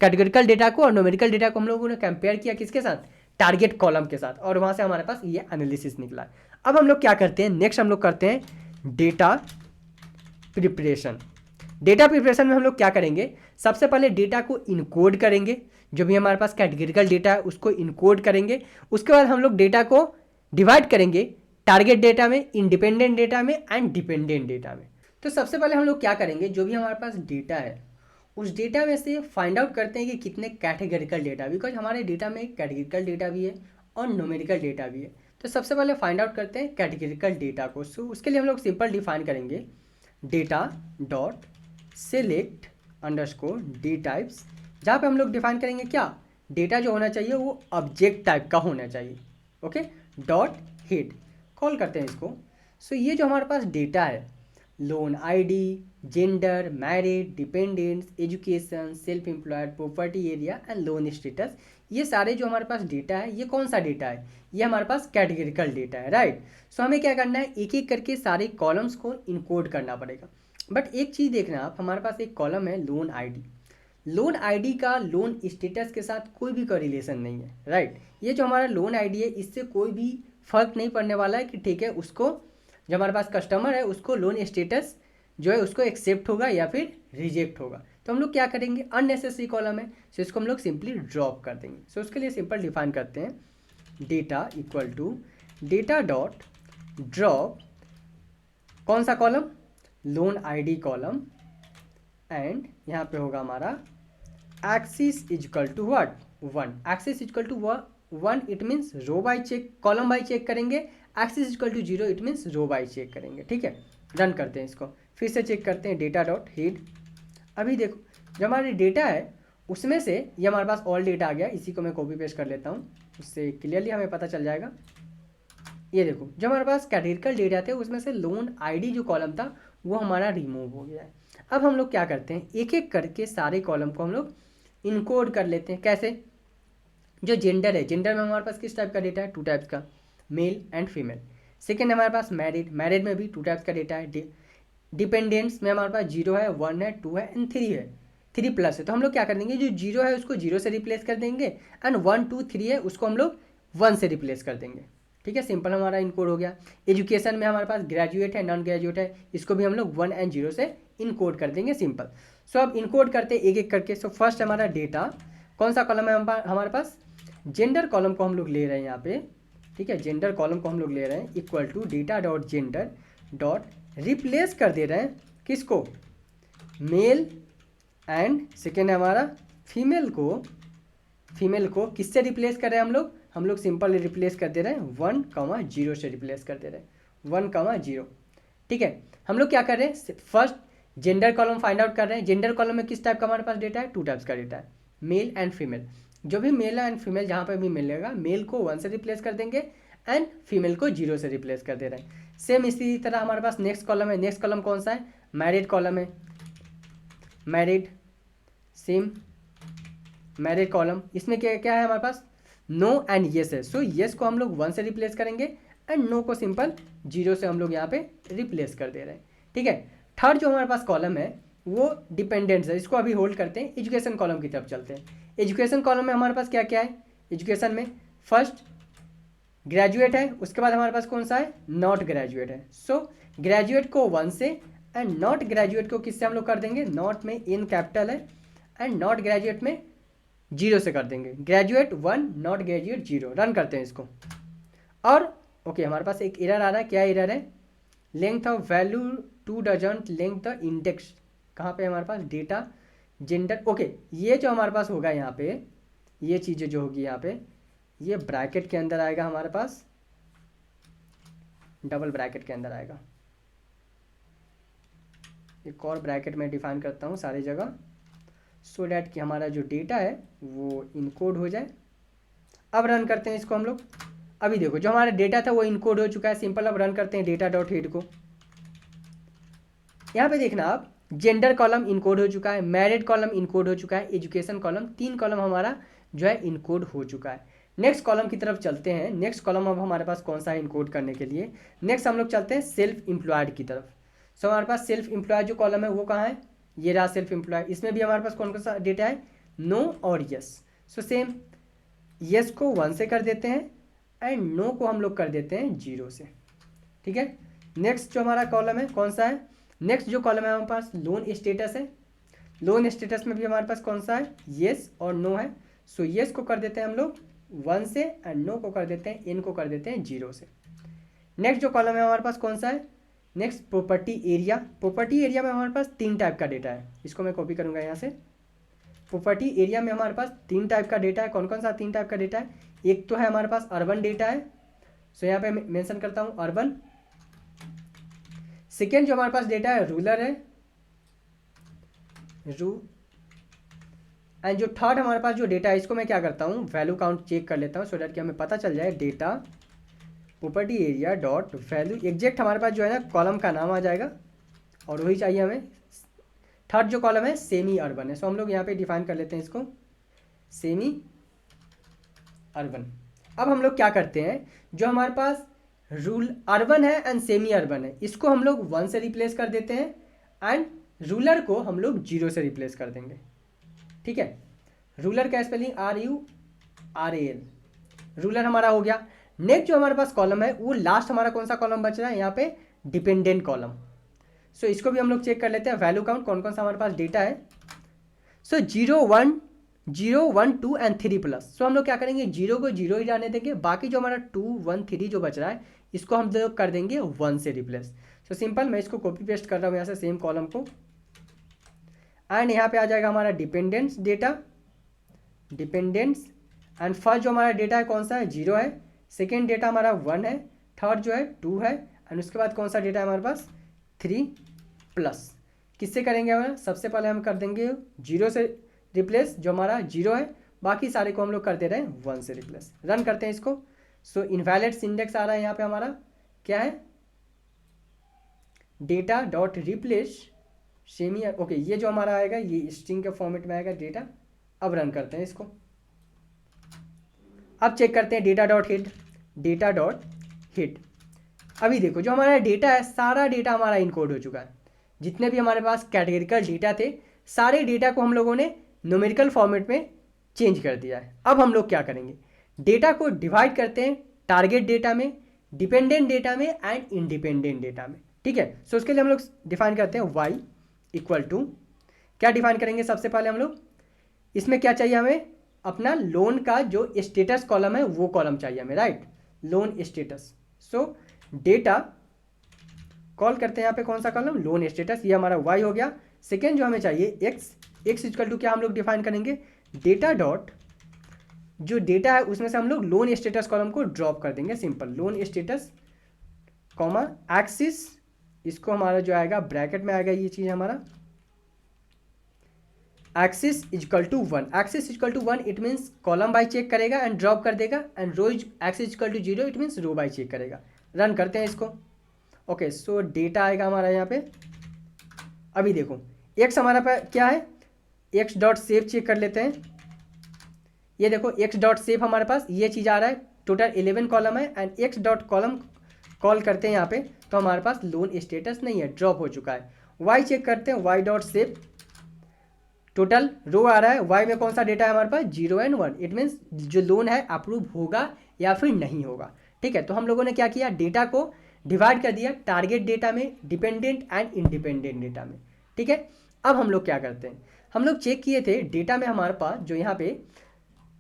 कैटेगोरिकल डेटा को और न्यूमेरिकल डेटा को हम लोगों ने कंपेयर किया किसके साथ, टारगेट कॉलम के साथ, और वहाँ से हमारे पास ये एनालिसिस निकला। अब हम लोग क्या करते हैं, नेक्स्ट हम लोग करते हैं डेटा प्रिपरेशन। डेटा प्रिपरेशन में हम लोग क्या करेंगे, सबसे पहले डेटा को इनकोड करेंगे, जो भी हमारे पास कैटेगरिकल डेटा है उसको इनकोड करेंगे। उसके बाद हम लोग डेटा को डिवाइड करेंगे टारगेट डेटा में, इंडिपेंडेंट डेटा में एंड डिपेंडेंट डेटा में। तो सबसे पहले हम लोग क्या करेंगे, जो भी हमारे पास डेटा है उस डेटा में से फाइंड आउट करते हैं कि कितने कैटेगरिकल डेटा, बिकॉज हमारे डेटा में कैटेगरिकल डेटा भी है और न्यूमेरिकल डेटा भी है। तो सबसे पहले फाइंड आउट करते हैं कैटेगरिकल डेटा को। सो उसके लिए हम लोग सिंपल डिफाइन करेंगे data dot select underscore D types, जहाँ पे हम लोग डिफाइन करेंगे क्या, डेटा जो होना चाहिए वो ऑब्जेक्ट टाइप का होना चाहिए, ओके। डॉट हेड कॉल करते हैं इसको। सो ये जो हमारे पास डेटा है, loan ID, gender, married, dependents, education, self employed, property area and loan status, ये सारे जो हमारे पास डेटा है, ये कौन सा डेटा है, ये हमारे पास कैटेगरिकल डेटा है, राइट। सो हमें क्या करना है, एक एक करके सारे कॉलम्स को इनकोड करना पड़ेगा। बट एक चीज़ देखना आप, हमारे पास एक कॉलम है लोन आईडी। लोन आईडी का लोन स्टेटस के साथ कोई भी कोरिलेशन नहीं है, राइट। ये जो हमारा लोन आईडी है इससे कोई भी फर्क नहीं पड़ने वाला है कि ठीक है उसको, जो हमारे पास कस्टमर है उसको लोन स्टेटस जो है उसको एक्सेप्ट होगा या फिर रिजेक्ट होगा। तो हम लोग क्या करेंगे, अननेसेसरी कॉलम है सो इसको हम लोग सिंपली ड्रॉप कर देंगे। सो उसके लिए सिंपल डिफाइन करते हैं data equal to data dot drop, कौन सा column, loan ID column, and यहाँ पे होगा हमारा axis is equal to what, 1। Axis is equal to 1 it means row by check, column by check करेंगे। Axis is equal to 0 it means row by check करेंगे, ठीक है। रन करते हैं इसको, फिर से चेक करते हैं डेटा डॉट हेड। अभी देखो जो हमारे डेटा है उसमें से ये हमारे पास ऑल डेटा आ गया, इसी को मैं कॉपी पेस्ट कर लेता हूँ, उससे क्लियरली हमें पता चल जाएगा। ये देखो जो हमारे पास कैटेगरिकल डेटा थे उसमें से लोन आईडी जो कॉलम था वो हमारा रिमूव हो गया है। अब हम लोग क्या करते हैं, एक एक करके सारे कॉलम को हम लोग इनकोड कर लेते हैं। कैसे, जो जेंडर है, जेंडर में हमारे पास किस टाइप का डेटा है, 2 टाइप्स का, मेल एंड फीमेल। सेकेंड हमारे पास मैरिड, मैरिड में भी 2 टाइप्स का डेटा है। डिपेंडेंट्स में हमारे पास 0 है, 1 है, 2 है एंड 3 है, 3 प्लस है। तो हम लोग क्या कर देंगे, जो 0 है उसको 0 से रिप्लेस कर देंगे एंड 1 2 3 है उसको हम लोग 1 से रिप्लेस कर देंगे, ठीक है। सिंपल हमारा इनकोड हो गया। एजुकेशन में हमारे पास ग्रेजुएट है, नॉन ग्रेजुएट है, इसको भी हम लोग 1 एंड 0 से इनकोड कर देंगे, सिंपल। सो अब इनकोड करते एक एक करके। सो फर्स्ट हमारा डेटा, कौन सा कॉलम है हमारे पास, जेंडर कॉलम को हम लोग ले रहे हैं यहाँ पे, ठीक है। जेंडर कॉलम को हम लोग ले रहे हैं equal to data dot gender dot replace कर दे रहे हैं किसको, मेल, एंड सेकेंड है हमारा फीमेल को, फीमेल को किससे रिप्लेस कर रहे हैं हम लोग सिंपल रिप्लेस कर दे रहे हैं 1,0 से रिप्लेस कर दे रहे हैं 1,0, ठीक है। हम लोग क्या कर रहे हैं, first gender column find out कर रहे हैं। जेंडर कॉलम में किस टाइप का हमारे पास डेटा है, 2 टाइप्स का डेटा है, मेल एंड फीमेल। जो भी मेल एंड फीमेल जहाँ पे भी मिलेगा, मेल को 1 से रिप्लेस कर देंगे एंड फीमेल को 0 से रिप्लेस कर दे रहे हैं। सेम इसी तरह हमारे पास नेक्स्ट कॉलम है। नेक्स्ट कॉलम कौन सा है, मैरिड कॉलम है, मैरिड, सेम मैरिड कॉलम। इसमें क्या क्या है हमारे पास, नो एंड येस है। सो येस को हम लोग 1 से रिप्लेस करेंगे एंड नो को सिंपल 0 से हम लोग यहाँ पे रिप्लेस कर दे रहे हैं, ठीक है। थर्ड जो हमारे पास कॉलम है वो डिपेंडेंट्स है, इसको अभी होल्ड करते हैं। एजुकेशन कॉलम की तरफ चलते हैं। एजुकेशन कॉलम में हमारे पास क्या क्या है, एजुकेशन में फर्स्ट ग्रेजुएट है, उसके बाद हमारे पास कौन सा है, नॉट ग्रेजुएट है। सो ग्रेजुएट को 1 से एंड नॉट ग्रेजुएट को किससे हम लोग कर देंगे, नॉट में N कैपिटल है एंड नॉट ग्रेजुएट में जीरो से कर देंगे, ग्रेजुएट 1 नॉट ग्रेजुएट 0। रन करते हैं इसको और ओके हमारे पास एक एरर आ रहा है। क्या एरर है? Length of value 2 doesn't length the index. कहाँ पे हमारे पास डेटा जेंडर। ओके ये जो हमारे पास होगा यहाँ पे, ये चीज़ें जो होगी यहाँ पे, ये ब्रैकेट के अंदर आएगा हमारे पास, डबल ब्रैकेट के अंदर आएगा। एक और ब्रैकेट में डिफाइन करता हूँ सारी जगह, सो डैट कि हमारा जो डेटा है वो इनकोड हो जाए। अब रन करते हैं इसको हम लोग। अभी देखो जो हमारा डेटा था वो इनकोड हो चुका है, सिंपल। अब रन करते हैं डेटा डॉट हेड को। यहाँ पे देखना आप, जेंडर कॉलम इनकोड हो चुका है, मैरिड कॉलम इनकोड हो चुका है, एजुकेशन कॉलम, 3 कॉलम हमारा जो है इनकोड हो चुका है। नेक्स्ट कॉलम की तरफ चलते हैं। नेक्स्ट कॉलम अब हमारे पास कौन सा है इनकोड करने के लिए? नेक्स्ट हम लोग चलते हैं सेल्फ एम्प्लॉयड की तरफ। सो हमारे पास सेल्फ एम्प्लॉयड जो कॉलम है वो कहाँ है? ये रहा सेल्फ एम्प्लॉयड। इसमें भी हमारे पास कौन कौन सा डेटा है? नो और यस। सो सेम, यस को 1 से कर देते हैं एंड नो को हम लोग कर देते हैं 0 से। ठीक है, नेक्स्ट जो हमारा कॉलम है कौन सा है? नेक्स्ट जो कॉलम है हमारे पास लोन स्टेटस है। लोन स्टेटस में भी हमारे पास कौन सा है? येस और नो है। सो येस को कर देते हैं हम लोग 1 से एंड नो को कर देते हैं, इन को कर देते हैं 0 से। नेक्स्ट जो कॉलम है हमारे पास कौन सा है? Next property area. Property area में हमारे पास 3 टाइप का डेटा है। इसको मैं कॉपी करूंगा यहाँ से। प्रॉपर्टी एरिया में हमारे पास 3 टाइप का डेटा है। कौन कौन सा 3 टाइप का डेटा है? एक तो है हमारे पास अर्बन डेटा है, सो यहाँ पे मेंशन करता हूँ अर्बन। सेकेंड जो हमारे पास डेटा है रूरल है, एंड जो थर्ड हमारे पास जो डेटा है इसको मैं क्या करता हूँ, वैल्यू काउंट चेक कर लेता हूँ, सो दैट कि हमें पता चल जाए data property area dot value. Exact हमारे पास जो है ना कॉलम का नाम आ जाएगा और वही चाहिए हमें। थर्ड जो कॉलम है सेमी अर्बन है, सो हम लोग यहाँ पे डिफाइन कर लेते हैं इसको सेमी अर्बन। अब हम लोग क्या करते हैं, जो हमारे पास अर्बन है एंड सेमी अर्बन है, इसको हम लोग 1 से रिप्लेस कर देते हैं एंड रूरल को हम लोग 0 से रिप्लेस कर देंगे। ठीक है, रूरल का स्पेलिंग RURAL, रूरल हमारा हो गया। नेक्स्ट जो हमारे पास कॉलम है वो लास्ट हमारा कौन सा कॉलम बच रहा है यहाँ पे? Dependent column. सो इसको भी हम लोग चेक कर लेते हैं, वैल्यू काउंट कौन कौन सा हमारे पास डेटा है। सो 0 1 0 1 2 एंड 3 प्लस। सो हम लोग क्या करेंगे, 0 को 0 ही जाने देंगे, बाकी जो हमारा 2 1 3 जो बच रहा है इसको हम लोग कर देंगे 1 से रिप्लेस। सो सिंपल, मैं इसको कॉपी पेस्ट कर रहा हूँ यहाँ से सेम कॉलम को, एंड यहाँ पे आ जाएगा हमारा dependents data, dependents. And first जो हमारा डेटा है कौन सा है? 0 है। सेकेंड डेटा हमारा 1 है, थर्ड जो है 2 है, एंड उसके बाद कौन सा डेटा है हमारे पास? 3 प्लस। किससे करेंगे हमारा? सबसे पहले हम कर देंगे 0 से रिप्लेस, जो हमारा 0 है, बाकी सारे को हम लोग कर दे रहे हैं 1 से रिप्लेस। रन करते हैं इसको। सो इनवैलिड सिंडेक्स आ रहा है यहाँ पे हमारा, क्या है? Data dot replace semi. Okay, ये जो हमारा आएगा ये स्ट्रिंग के फॉर्मेट में आएगा डेटा। अब रन करते हैं इसको। अब चेक करते हैं data dot hit, data dot hit. अभी देखो जो हमारा डेटा है सारा डेटा हमारा इनकोड हो चुका है। जितने भी हमारे पास कैटेगरिकल डेटा थे सारे डेटा को हम लोगों ने न्यूमेरिकल फॉर्मेट में चेंज कर दिया है। अब हम लोग क्या करेंगे, डेटा को डिवाइड करते हैं टारगेट डेटा में, डिपेंडेंट डेटा में एंड इंडिपेंडेंट डेटा में। ठीक है, सो उसके लिए हम लोग डिफाइन करते हैं y इक्वल टू, क्या डिफाइन करेंगे सबसे पहले हम लोग, इसमें क्या चाहिए हमें, अपना लोन का जो स्टेटस कॉलम है वो कॉलम चाहिए हमें, राइट, लोन स्टेटस। सो डेटा कॉल करते हैं यहाँ पे कौन सा कॉलम, लोन स्टेटस, ये हमारा y हो गया। सेकेंड जो हमें चाहिए x इक्वल टू क्या हम लोग डिफाइन करेंगे, डेटा डॉट जो डेटा है उसमें से हम लोग लोन स्टेटस कॉलम को ड्रॉप कर देंगे, simple, loan status comma axis, इसको हमारा जो आएगा ब्रैकेट में आएगा ये चीज़ हमारा, axis equal to 1, axis equal to 1 it means column by check करेगा एंड ड्रॉप कर देगा, and row axis equal to 0 it means row by check करेगा। रन करते हैं इसको। ओके, सो डेटा आएगा हमारा यहाँ पे। अभी देखो एक्स हमारा पे क्या है, एक्स डॉट सेव चेक कर लेते हैं। ये देखो एक्स डॉट सेव हमारे पास ये चीज़ आ रहा है, टोटल 11 कॉलम है and x dot column call करते हैं यहाँ पे तो हमारे पास लोन स्टेटस नहीं है, ड्रॉप हो चुका है। वाई चेक करते हैं, Y dot save total row आ रहा है, वाई में कौन सा डेटा है हमारे पास, 0 एंड 1, इट मीन्स जो लोन है अप्रूव होगा या फिर नहीं होगा। ठीक है, तो हम लोगों ने क्या किया, डेटा को डिवाइड कर दिया टारगेट डेटा में, डिपेंडेंट एंड इंडिपेंडेंट डेटा में। ठीक है, अब हम लोग क्या करते हैं, हम लोग चेक किए थे डेटा में हमारे पास जो यहाँ पे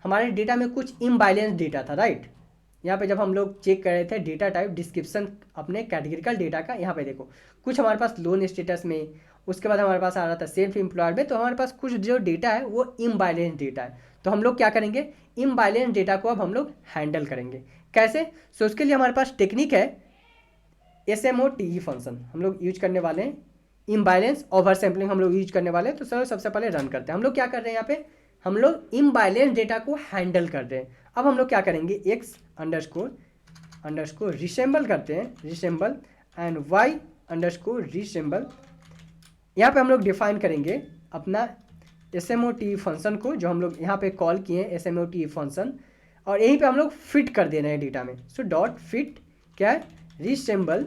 हमारे डेटा में कुछ इम्बैलेंस डेटा था, राइट। यहाँ पे जब हम लोग चेक कर रहे थे डेटा टाइप डिस्क्रिप्शन अपने कैटेगरिकल डेटा का, यहाँ पे देखो कुछ हमारे पास लोन स्टेटस में, उसके बाद हमारे पास आ रहा था सेल्फ एम्प्लॉयड में, तो हमारे पास कुछ जो डेटा है वो इम्बैलेंस डेटा है। तो हम लोग क्या करेंगे, इम्बैलेंस डेटा को अब हम लोग हैंडल करेंगे। कैसे? सो उसके लिए हमारे पास टेक्निक है SMOTE फंक्शन हम लोग यूज करने वाले हैं। इम्बैलेंस ओवर सैम्पलिंग हम लोग यूज करने वाले हैं। तो सर सबसे पहले रन करते हैं। हम लोग क्या कर रहे हैं यहाँ पे, हम लोग इम्बैलेंस डेटा को हैंडल कर रहे हैं। अब हम लोग क्या करेंगे, x अंडरस्कोर रिसेंबल करते हैं, resemble and y underscore resemble. यहाँ पे हम लोग डिफाइन करेंगे अपना SMOTE फंक्शन को, जो हम लोग यहाँ पे कॉल किए हैं SMOTE फंक्शन, और यहीं पे हम लोग फिट कर दे रहे हैं डेटा में। सो डॉट फिट क्या है, रिसेंबल।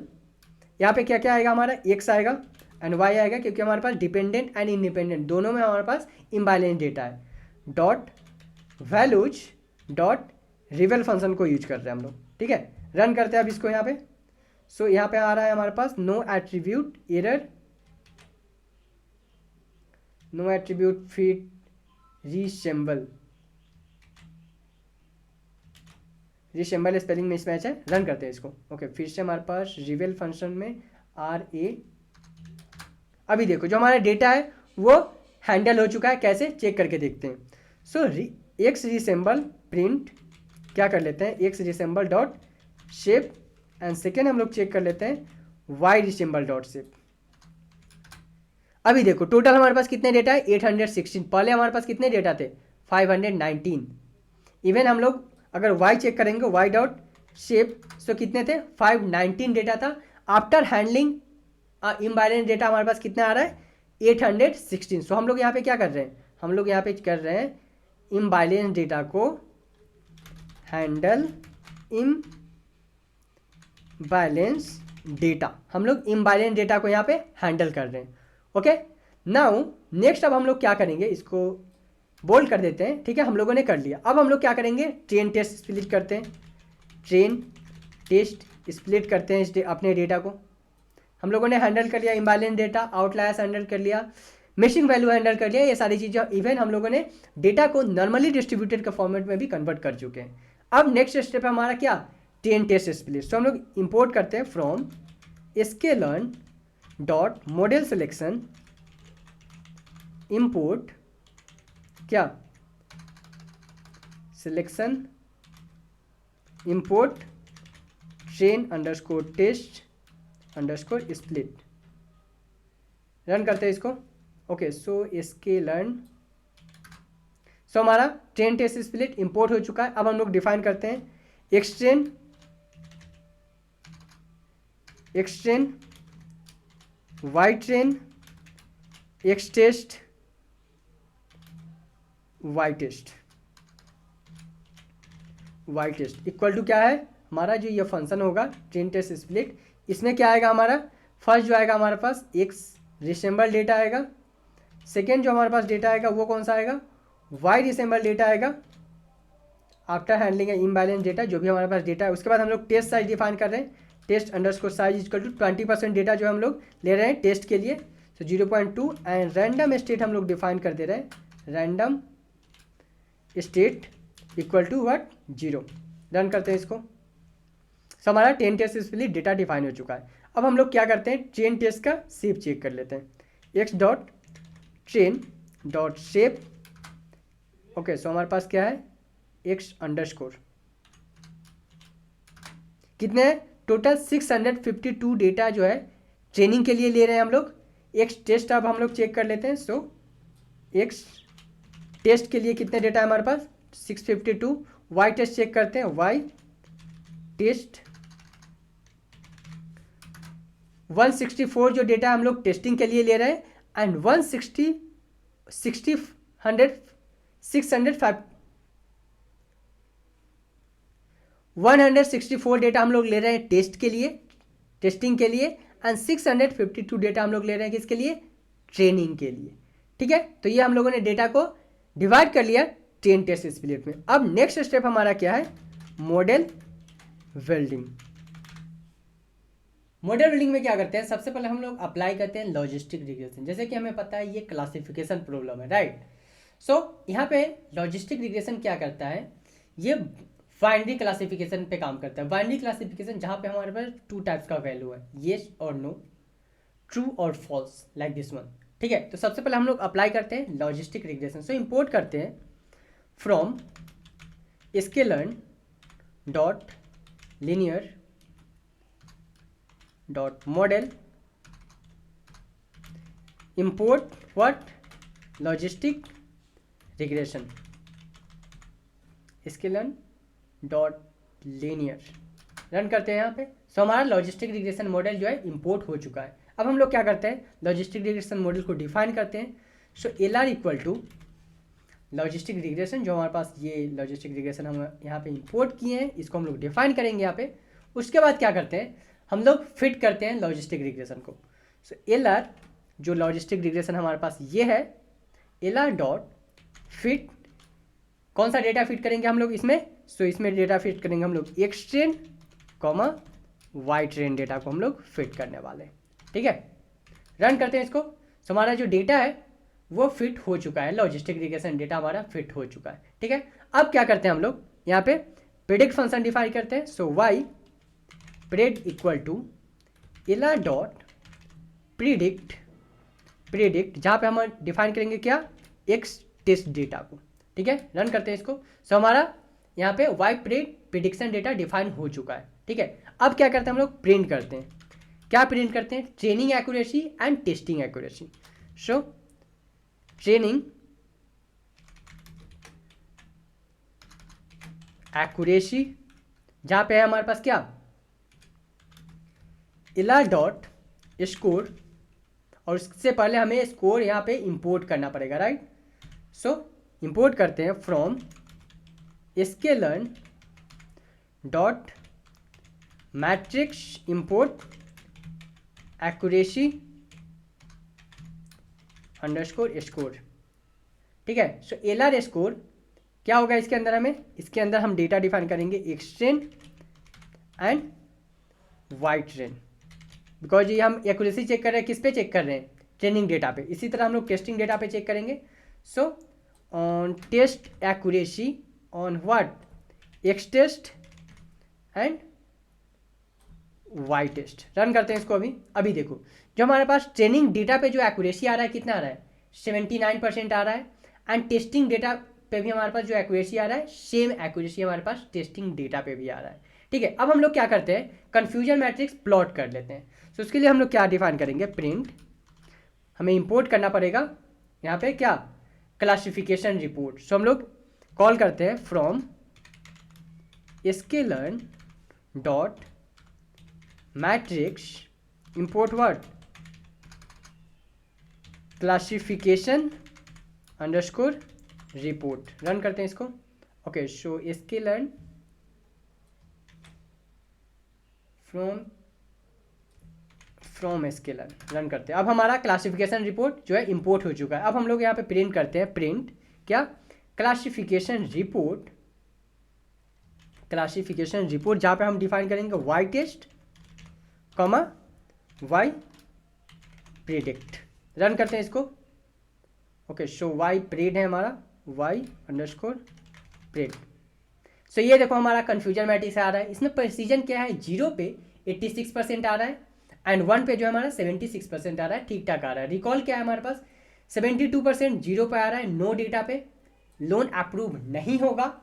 यहाँ पे क्या क्या आएगा, हमारा x आएगा एंड y आएगा, क्योंकि हमारे पास डिपेंडेंट एंड इंडिपेंडेंट दोनों में हमारे पास इम्बैलेंस डेटा है। डॉट वैल्यूज डॉट रिवेल फंक्शन को यूज कर रहे हैं हम लोग, ठीक है। रन करते हैं अब इसको यहाँ पे। सो यहाँ पे आ रहा है हमारे पास no attribute error, no attribute fit resemble, resemble spelling mismatch है। रन करते हैं इसको। ओके, फिर से हमारे पास रिवेल फंक्शन में RA। अभी देखो जो हमारा डेटा है वो हैंडल हो चुका है। कैसे, चेक करके देखते हैं। सो x रिसेंबल प्रिंट क्या कर लेते हैं, x resemble dot shape and second हम लोग चेक कर लेते हैं y रिसेंबल डॉट शेप। अभी देखो टोटल हमारे पास कितने डेटा है, 816। पहले हमारे पास कितने डेटा थे, 519। इवन हम लोग अगर y चेक करेंगे y डॉट शेप, सो कितने थे, 519 डेटा था। आफ्टर हैंडलिंग इम्बैलेंस डेटा हमारे पास कितना आ रहा है, 816। सो हम लोग यहाँ पे क्या कर रहे हैं, हम लोग यहाँ पे कर रहे हैं इम्बैलेंस डेटा को हैंडल इम्बैलेंस डेटा, हम लोग इम्बैलेंस डेटा को यहाँ पे हैंडल कर रहे हैं। ओके, नाउ नेक्स्ट अब हम लोग क्या करेंगे, इसको बोल्ड कर देते हैं, ठीक है। हम लोगों ने कर लिया। अब हम लोग क्या करेंगे, ट्रेन टेस्ट स्प्लिट करते हैं, ट्रेन टेस्ट स्प्लिट करते हैं इस अपने डेटा को। हम लोगों ने हैंडल कर लिया इम्बैलेंस डेटा, आउटलायर्स हैंडल कर लिया, मिसिंग वैल्यू हैंडल कर लिया, ये सारी चीज़ें। इवन हम लोगों ने डेटा को नॉर्मली डिस्ट्रीब्यूटेड के फॉर्मेट में भी कन्वर्ट कर चुके हैं। अब नेक्स्ट स्टेप है हमारा क्या, ट्रेन टेस्ट स्प्लिट। तो हम लोग इंपोर्ट करते हैं from sklearn dot model selection import क्या, selection import train underscore test underscore split. Run करते हैं इसको। ओके, सो sklearn, सो हमारा ट्रेन टेस्ट स्प्लिट इंपोर्ट हो चुका है। अब हम लोग डिफाइन करते हैं x train y train x test y test equal to क्या है, हमारा जो ये फंक्शन होगा ट्रेन टेस्ट स्प्लिट, इसमें क्या आएगा हमारा, फर्स्ट जो आएगा हमारे पास एक्स रिसेंबल डेटा आएगा, सेकेंड जो हमारे पास डेटा आएगा वो कौन सा आएगा, वाई रिसेंबल डेटा आएगा आफ्टर हैंडलिंग इम्बैलेंस डेटा, जो भी हमारे पास डेटा है। उसके बाद हम लोग टेस्ट साइज डिफाइन कर रहे हैं, test underscore size equal to 20% data जो हम लोग ले रहे हैं टेस्ट के लिए, तो 0.2 एंड रैंडम स्टेट हम लोग डिफाइन कर दे रहे हैं, random state equal to what, 0। Run करते हैं इसको। सो हमारा train test split data define हो चुका है। अब हम लोग क्या करते हैं, ट्रेन टेस्ट का शेप चेक कर लेते हैं, X dot train dot shape. Okay, so हमारे पास क्या है, एक्स अंडरस्कोर कितने, टोटल 652 डेटा जो है ट्रेनिंग के लिए ले रहे हैं हम लोग। एक्स टेस्ट अब हम लोग चेक कर लेते हैं। सो एक्स टेस्ट के लिए कितने डेटा है हमारे पास, 652। वाई टेस्ट चेक करते हैं, वाई टेस्ट 164 जो डेटा हम लोग टेस्टिंग के लिए ले रहे हैं, एंड 164 डेटा हम लोग ले रहे हैं टेस्ट के लिए, टेस्टिंग के लिए, एंड 652 डेटा हम लोग ले रहे हैं किसके लिए, ट्रेनिंग के लिए, ठीक है। तो ये हम लोगों ने डेटा को डिवाइड कर लिया ट्रेन टेस्ट स्प्लिट में। अब नेक्स्ट स्टेप हमारा क्या है, मॉडल वेल्डिंग। मॉडल बिल्डिंग में क्या करते हैं, सबसे पहले हम लोग अप्लाई करते हैं लॉजिस्टिक रिग्रेशन। जैसे कि हमें पता है ये क्लासिफिकेशन प्रॉब्लम है, राइट। यहाँ पे लॉजिस्टिक रिग्रेशन क्या करता है, ये बाइनरी क्लासिफिकेशन पे काम करता है। बाइनरी क्लासिफिकेशन जहाँ पे हमारे पास 2 टाइप्स का वैल्यू है, येस और नो, ट्रू और फॉल्स, लाइक दिस वन। ठीक है, तो सबसे पहले हम लोग अप्लाई करते हैं लॉजिस्टिक रिग्रेशन। इंपोर्ट करते हैं from sklearn dot linear dot model import what logistic regression sklearn dot linear. Run करते हैं यहाँ पे। हमारा लॉजिस्टिक रिग्रेशन मॉडल जो है इंपोर्ट हो चुका है। अब हम लोग क्या करते हैं, लॉजिस्टिक रिग्रेशन मॉडल को डिफाइन करते हैं। L R equal to logistic regression, जो हमारे पास ये लॉजिस्टिक रिग्रेशन हम यहाँ पे इंपोर्ट किए हैं, इसको हम लोग डिफाइन करेंगे यहाँ पे। उसके बाद क्या करते हैं, हम लोग फिट करते हैं लॉजिस्टिक रिग्रेशन को। एल आर जो लॉजिस्टिक रिग्रेशन हमारे पास ये है, एल आर डॉट फिट, कौन सा डेटा फिट करेंगे हम लोग इसमें, इसमें डेटा फिट करेंगे हम लोग x train comma y train data को हम लोग फिट करने वाले हैं। ठीक है, रन करते हैं इसको। हमारा जो डेटा है वो फिट हो चुका है, लॉजिस्टिक रिग्रेशन डेटा हमारा फिट हो चुका है। ठीक है, अब क्या करते हैं हम लोग यहाँ पे प्रेडिक्ट फंक्शन डिफाइन करते हैं। Y pred equal to L R dot predict जहाँ पे हम डिफाइन करेंगे क्या, एक्स टेस्ट डेटा को। ठीक है, रन करते हैं इसको। हमारा यहाँ पे वाई प्रिडिक्शन डेटा डिफाइन हो चुका है। ठीक है, अब क्या करते हैं हम लोग, प्रिंट करते हैं। क्या प्रिंट करते हैं, training accuracy and testing accuracy. Training accuracy जहाँ पे है हमारे पास क्या, एल डॉट स्कोर, और उससे पहले हमें स्कोर यहाँ पे इंपोर्ट करना पड़ेगा, राइट। इंपोर्ट करते हैं from sklearn dot matrix import accuracy underscore score. ठीक है, एल आर स्कोर क्या होगा इसके अंदर, इसके अंदर हम डेटा डिफाइन करेंगे x train and y train, because ये हम एक्यूरेसी चेक कर रहे हैं, किस पे चेक कर रहे हैं, ट्रेनिंग डेटा पे। इसी तरह हम लोग टेस्टिंग डेटा पे चेक करेंगे। On test accuracy on what, x test and y test. Run करते हैं इसको। अभी देखो, जो हमारे पास ट्रेनिंग डेटा पे जो एक्यूरेसी आ रहा है कितना आ रहा है, 79% आ रहा है। एंड टेस्टिंग डेटा पे भी हमारे पास जो एक्यूरेसी आ रहा है, सेम एक्यूरेसी हमारे पास टेस्टिंग डेटा पे भी आ रहा है। ठीक है, अब हम लोग क्या करते हैं, कन्फ्यूजन मैट्रिक्स प्लॉट कर लेते हैं। उसके लिए हम लोग क्या डिफाइन करेंगे, प्रिंट, हमें इंपोर्ट करना पड़ेगा यहाँ पे क्या, क्लासिफिकेशन रिपोर्ट। हम लोग कॉल करते हैं from sklearn dot matrix import word classification underscore report. Run करते हैं इसको। Okay, sklearn from scalar, run करते हैं। अब हमारा क्लासिफिकेशन रिपोर्ट जो है इंपोर्ट हो चुका है। अब हम लोग यहाँ पे प्रिंट करते हैं, प्रिंट क्या, क्लासिफिकेशन रिपोर्ट जहाँ पे हम डिफाइन करेंगे y test comma y predict. Run करते हैं इसको। ओके, वाई प्रेड है हमारा, वाई अंडरस्कोर प्रेड। ये देखो हमारा कन्फ्यूजन मैट्रिक्स आ रहा है। इसमें प्रेसिजन क्या है, 0 पे 86% आ रहा है एंड 1 पे जो है हमारा 76% आ रहा है, ठीक ठाक आ रहा है। रिकॉल क्या है हमारे पास, 72% 0 पे आ रहा है, नो डेटा पे, लोन अप्रूव नहीं होगा।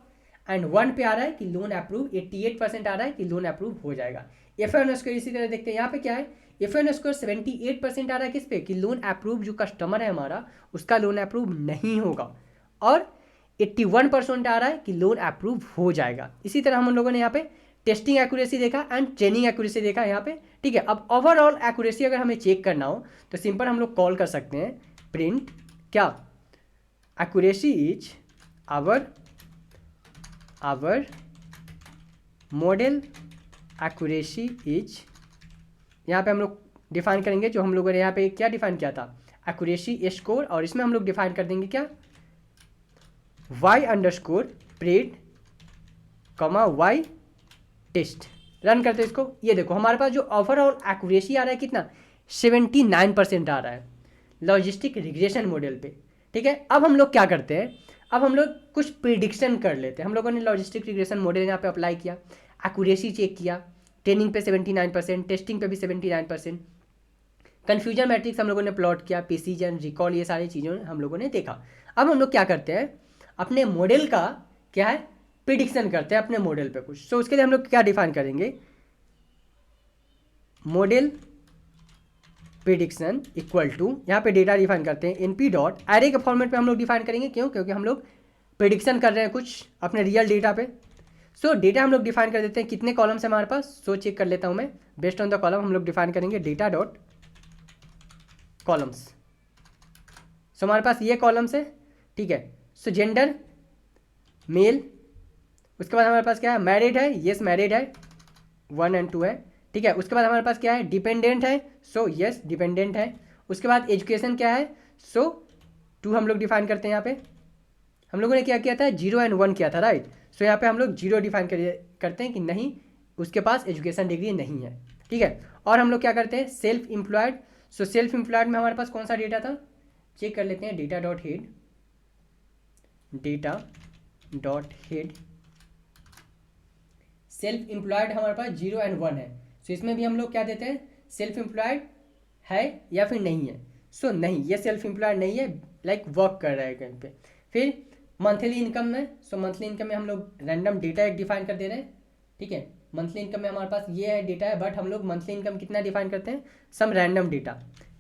एंड 1 पे आ रहा है कि लोन अप्रूव, 88% आ रहा है कि लोन अप्रूव हो जाएगा। एफ स्कोर इसी तरह देखते हैं, यहाँ पे क्या है, एफ स्कोर 78% आ रहा है किस पे, कि लोन अप्रूव जो कस्टमर है हमारा उसका लोन अप्रूव नहीं होगा, और 81% आ रहा है कि लोन अप्रूव हो जाएगा। इसी तरह हम लोगों ने यहाँ पे टेस्टिंग एक्यूरेसी देखा एंड ट्रेनिंग एक्यूरेसी देखा यहाँ पे। ठीक है, अब ओवरऑल एक्यूरेसी अगर हमें चेक करना हो तो सिंपल हम लोग कॉल कर सकते हैं, प्रिंट क्या, accuracy is our model accuracy is, यहाँ पे हम लोग डिफाइन करेंगे, जो हम लोगों ने यहाँ पे क्या डिफाइन किया था, एक्यूरेसी स्कोर, और इसमें हम लोग डिफाइन कर देंगे क्या, y underscore pred comma y test. Run करते हैं इसको। ये देखो हमारे पास जो ओवरऑल एक्यूरेसी आ रहा है कितना, 79% आ रहा है लॉजिस्टिक रिग्रेशन मॉडल पे। ठीक है, अब हम लोग क्या करते हैं, अब हम लोग कुछ प्रिडिक्शन कर लेते हैं। हम लोगों ने लॉजिस्टिक रिग्रेशन मॉडल यहाँ पे अप्लाई किया, एक्यूरेसी चेक किया, ट्रेनिंग पे 79%, टेस्टिंग पे भी 79%, कन्फ्यूजन मैट्रिक्स हम लोगों ने प्लॉट किया, प्रिसीजन, रिकॉल, ये सारी चीज़ों हम लोगों ने देखा। अब हम लोग क्या करते हैं, अपने मॉडल का क्या है प्रिडिक्शन करते हैं अपने मॉडल पे कुछ। सो उसके लिए हम लोग क्या डिफाइन करेंगे, मॉडल प्रिडिक्शन इक्वल टू, यहाँ पे डेटा डिफाइन करते हैं एनपी डॉट एरे के फॉर्मेट पे हम लोग डिफाइन करेंगे। क्यों? क्योंकि हम लोग प्रिडिक्शन कर रहे हैं कुछ अपने रियल डेटा पे। सो डेटा हम लोग डिफाइन कर देते हैं, कितने कॉलम्स है हमारे पास, सो चेक कर लेता हूँ मैं। बेस्ड ऑन द कॉलम हम लोग डिफाइन करेंगे डेटा डॉट कॉलम्स। सो हमारे पास ये कॉलम्स है, ठीक है। सो जेंडर मेल, उसके बाद हमारे पास क्या है, मैरिड है, येस मैरिड है, 1 और 2 है, ठीक है। उसके बाद हमारे पास क्या है, डिपेंडेंट है, सो येस डिपेंडेंट है। उसके बाद एजुकेशन क्या है, सो 2 हम लोग डिफाइन करते हैं। यहाँ पे हम लोगों ने क्या किया था, 0 और 1 किया था, राइट। सो यहाँ पे हम लोग 0 डिफाइन करते हैं कि नहीं उसके पास एजुकेशन डिग्री नहीं है, ठीक है। और हम लोग क्या करते हैं, self employed. So self employed में हमारे पास कौन सा डेटा था, चेक कर लेते हैं, data dot head, data dot head self employed हमारे पास 0 और 1 है। सो इसमें भी हम लोग क्या देते हैं, सेल्फ एम्प्लॉयड है या फिर नहीं है। सो नहीं, ये सेल्फ एम्प्लॉयड नहीं है, लाइक वर्क कर रहा है कहीं पे। फिर मंथली इनकम में, सो मंथली इनकम में हम लोग रैंडम डेटा एक डिफाइन कर दे रहे हैं, ठीक है। मंथली इनकम में हमारे पास ये है डेटा है, बट हम लोग मंथली इनकम कितना डिफाइन करते हैं, some random data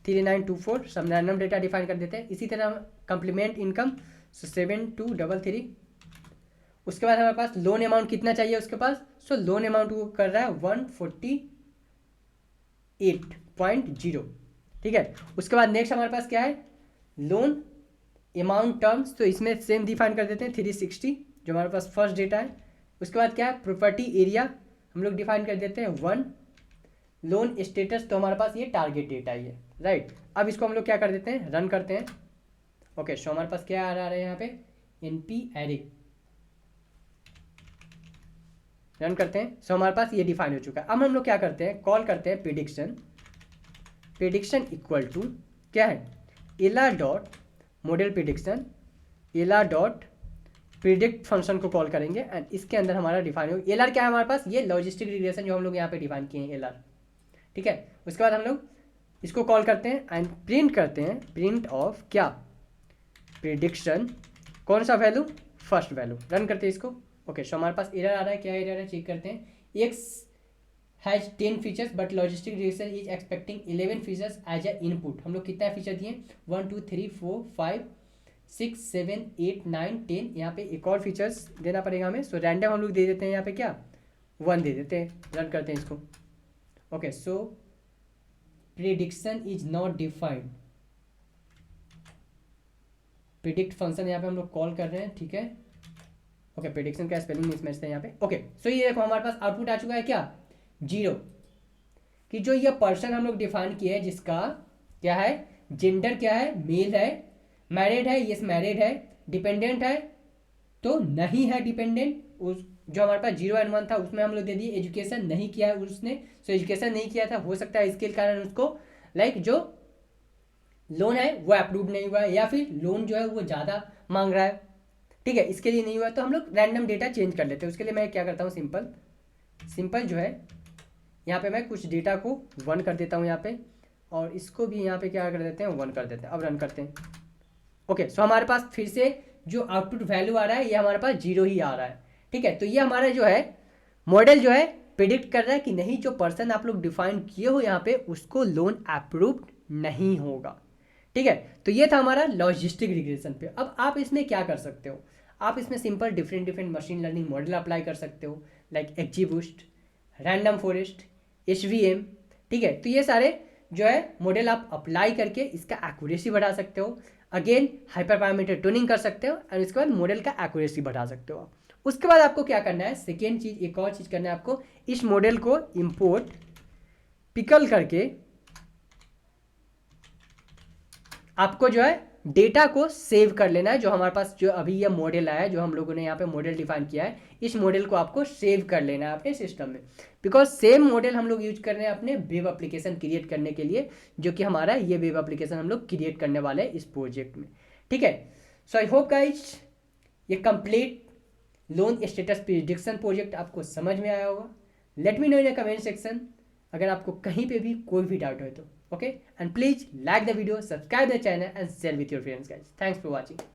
3924 some random data define कर देते हैं। इसी तरह कंप्लीमेंट इनकम, सो 7233। उसके बाद हमारे पास लोन अमाउंट कितना चाहिए उसके पास, सो लोन अमाउंट वो कर रहा है 148.0, ठीक है। उसके बाद नेक्स्ट हमारे पास क्या है, लोन अमाउंट टर्म्स, तो इसमें सेम डिफाइन कर देते हैं 360 जो हमारे पास फर्स्ट डेटा है। उसके बाद क्या है, प्रॉपर्टी एरिया हम लोग डिफाइन कर देते हैं 1, लोन स्टेटस तो हमारे पास ये टारगेट डेटा ही है, राइट। अब इसको हम लोग क्या कर देते हैं, रन करते हैं। ओके, सो हमारे पास क्या आ रहा है यहाँ पे, एनपी एरे, रन करते हैं। सो हमारे पास ये डिफाइन हो चुका है। अब हम लोग क्या करते हैं, कॉल करते हैं प्रिडिक्शन, प्रिडिक्शन इक्वल टू क्या है, LR dot model prediction, LR dot predict function को कॉल करेंगे एंड इसके अंदर हमारा डिफाइन हो, एलआर क्या है हमारे पास, ये लॉजिस्टिक रिग्रेशन जो हम लोग यहाँ पे डिफाइन किए हैं एलआर, ठीक है। उसके बाद हम लोग इसको कॉल करते हैं एंड प्रिंट करते हैं, प्रिंट ऑफ क्या, प्रिडिक्शन, कौन सा वैल्यू, फर्स्ट वैल्यू, रन करते हैं इसको। ओके, सो हमारे पास एरर आ रहा है, क्या एरर है चेक करते हैं, x has 10 features but logistic regression is expecting 11 features as a input. हम लोग कितना फीचर दिए, 1 2 3 4 5 6 7 8 9 10, यहाँ पे एक और फीचर्स देना पड़ेगा हमें। सो रैंडम हम लोग दे देते हैं यहाँ पे क्या, 1 दे देते हैं, रन करते हैं इसको। Okay, so prediction is not defined, predict function यहाँ पे हम लोग कॉल कर रहे हैं, ठीक है। ओके, प्रिडिक्शन का स्पेलिंग मिसमैच था यहाँ पे। ओके, सो ये देखो हमारे पास आउटपुट आ चुका है क्या, 0, कि जो ये पर्सन हम लोग डिफाइन किए हैं जिसका क्या है, जेंडर क्या है, मेल है, मैरिड है, यस मैरिड है, डिपेंडेंट है तो नहीं है डिपेंडेंट, उस जो हमारे पास 0 और 1 था उसमें हम लोग दे दिए, एजुकेशन नहीं किया है उसने, सो एजुकेशन नहीं किया था, हो सकता है इसके कारण उसको लाइक जो लोन है वो अप्रूव नहीं हुआ है या फिर लोन जो है वो ज़्यादा मांग रहा है, ठीक है, इसके लिए नहीं हुआ। तो हम लोग रैंडम डेटा चेंज कर लेते हैं। उसके लिए मैं क्या करता हूँ, सिंपल जो है यहाँ पे मैं कुछ डेटा को 1 कर देता हूँ यहाँ पे, और इसको भी यहाँ पे क्या कर देते हैं, 1 कर देते हैं। अब रन करते हैं। ओके, सो हमारे पास फिर से जो आउटपुट वैल्यू आ रहा है ये हमारे पास 0 ही आ रहा है, ठीक है। तो ये हमारा जो है मॉडल जो है प्रिडिक्ट कर रहा है कि नहीं जो पर्सन आप लोग डिफाइन किए हो यहाँ पे उसको लोन अप्रूव्ड नहीं होगा, ठीक है। तो ये था हमारा लॉजिस्टिक रिग्रेशन पे। अब आप इसमें क्या कर सकते हो, आप इसमें simple different machine learning model apply कर सकते हो, लाइक एक्जीबूस्ट, रैंडम फॉरेस्ट, HVM, ठीक है। तो ये सारे जो है मॉडल आप अप्लाई करके इसका एक्यूरेसी बढ़ा सकते हो, अगेन हाइपर पैरामीटर ट्यूनिंग कर सकते हो और इसके बाद मॉडल का एक्यूरेसी बढ़ा सकते हो। उसके बाद आपको क्या करना है, सेकेंड चीज, एक और चीज करना है आपको, इस मॉडल को इंपोर्ट पिकल करके आपको जो है डेटा को सेव कर लेना है। जो हमारे पास जो अभी ये मॉडल आया है, जो हम लोगों ने यहाँ पे मॉडल डिफाइन किया है, इस मॉडल को आपको सेव कर लेना है अपने सिस्टम में, बिकॉज सेम मॉडल हम लोग यूज कर रहे हैं अपने वेब एप्लीकेशन क्रिएट करने के लिए, जो कि हमारा ये वेब एप्लीकेशन हम लोग क्रिएट करने वाले हैं इस प्रोजेक्ट में, ठीक है। सो आई होप गाइज ये complete loan status prediction project आपको समझ में आया होगा। Let me know in comment section अगर आपको कहीं पे भी कोई भी डाउट हो तो। Okay, and please like the video, subscribe the channel and share with your friends guys. Thanks for watching.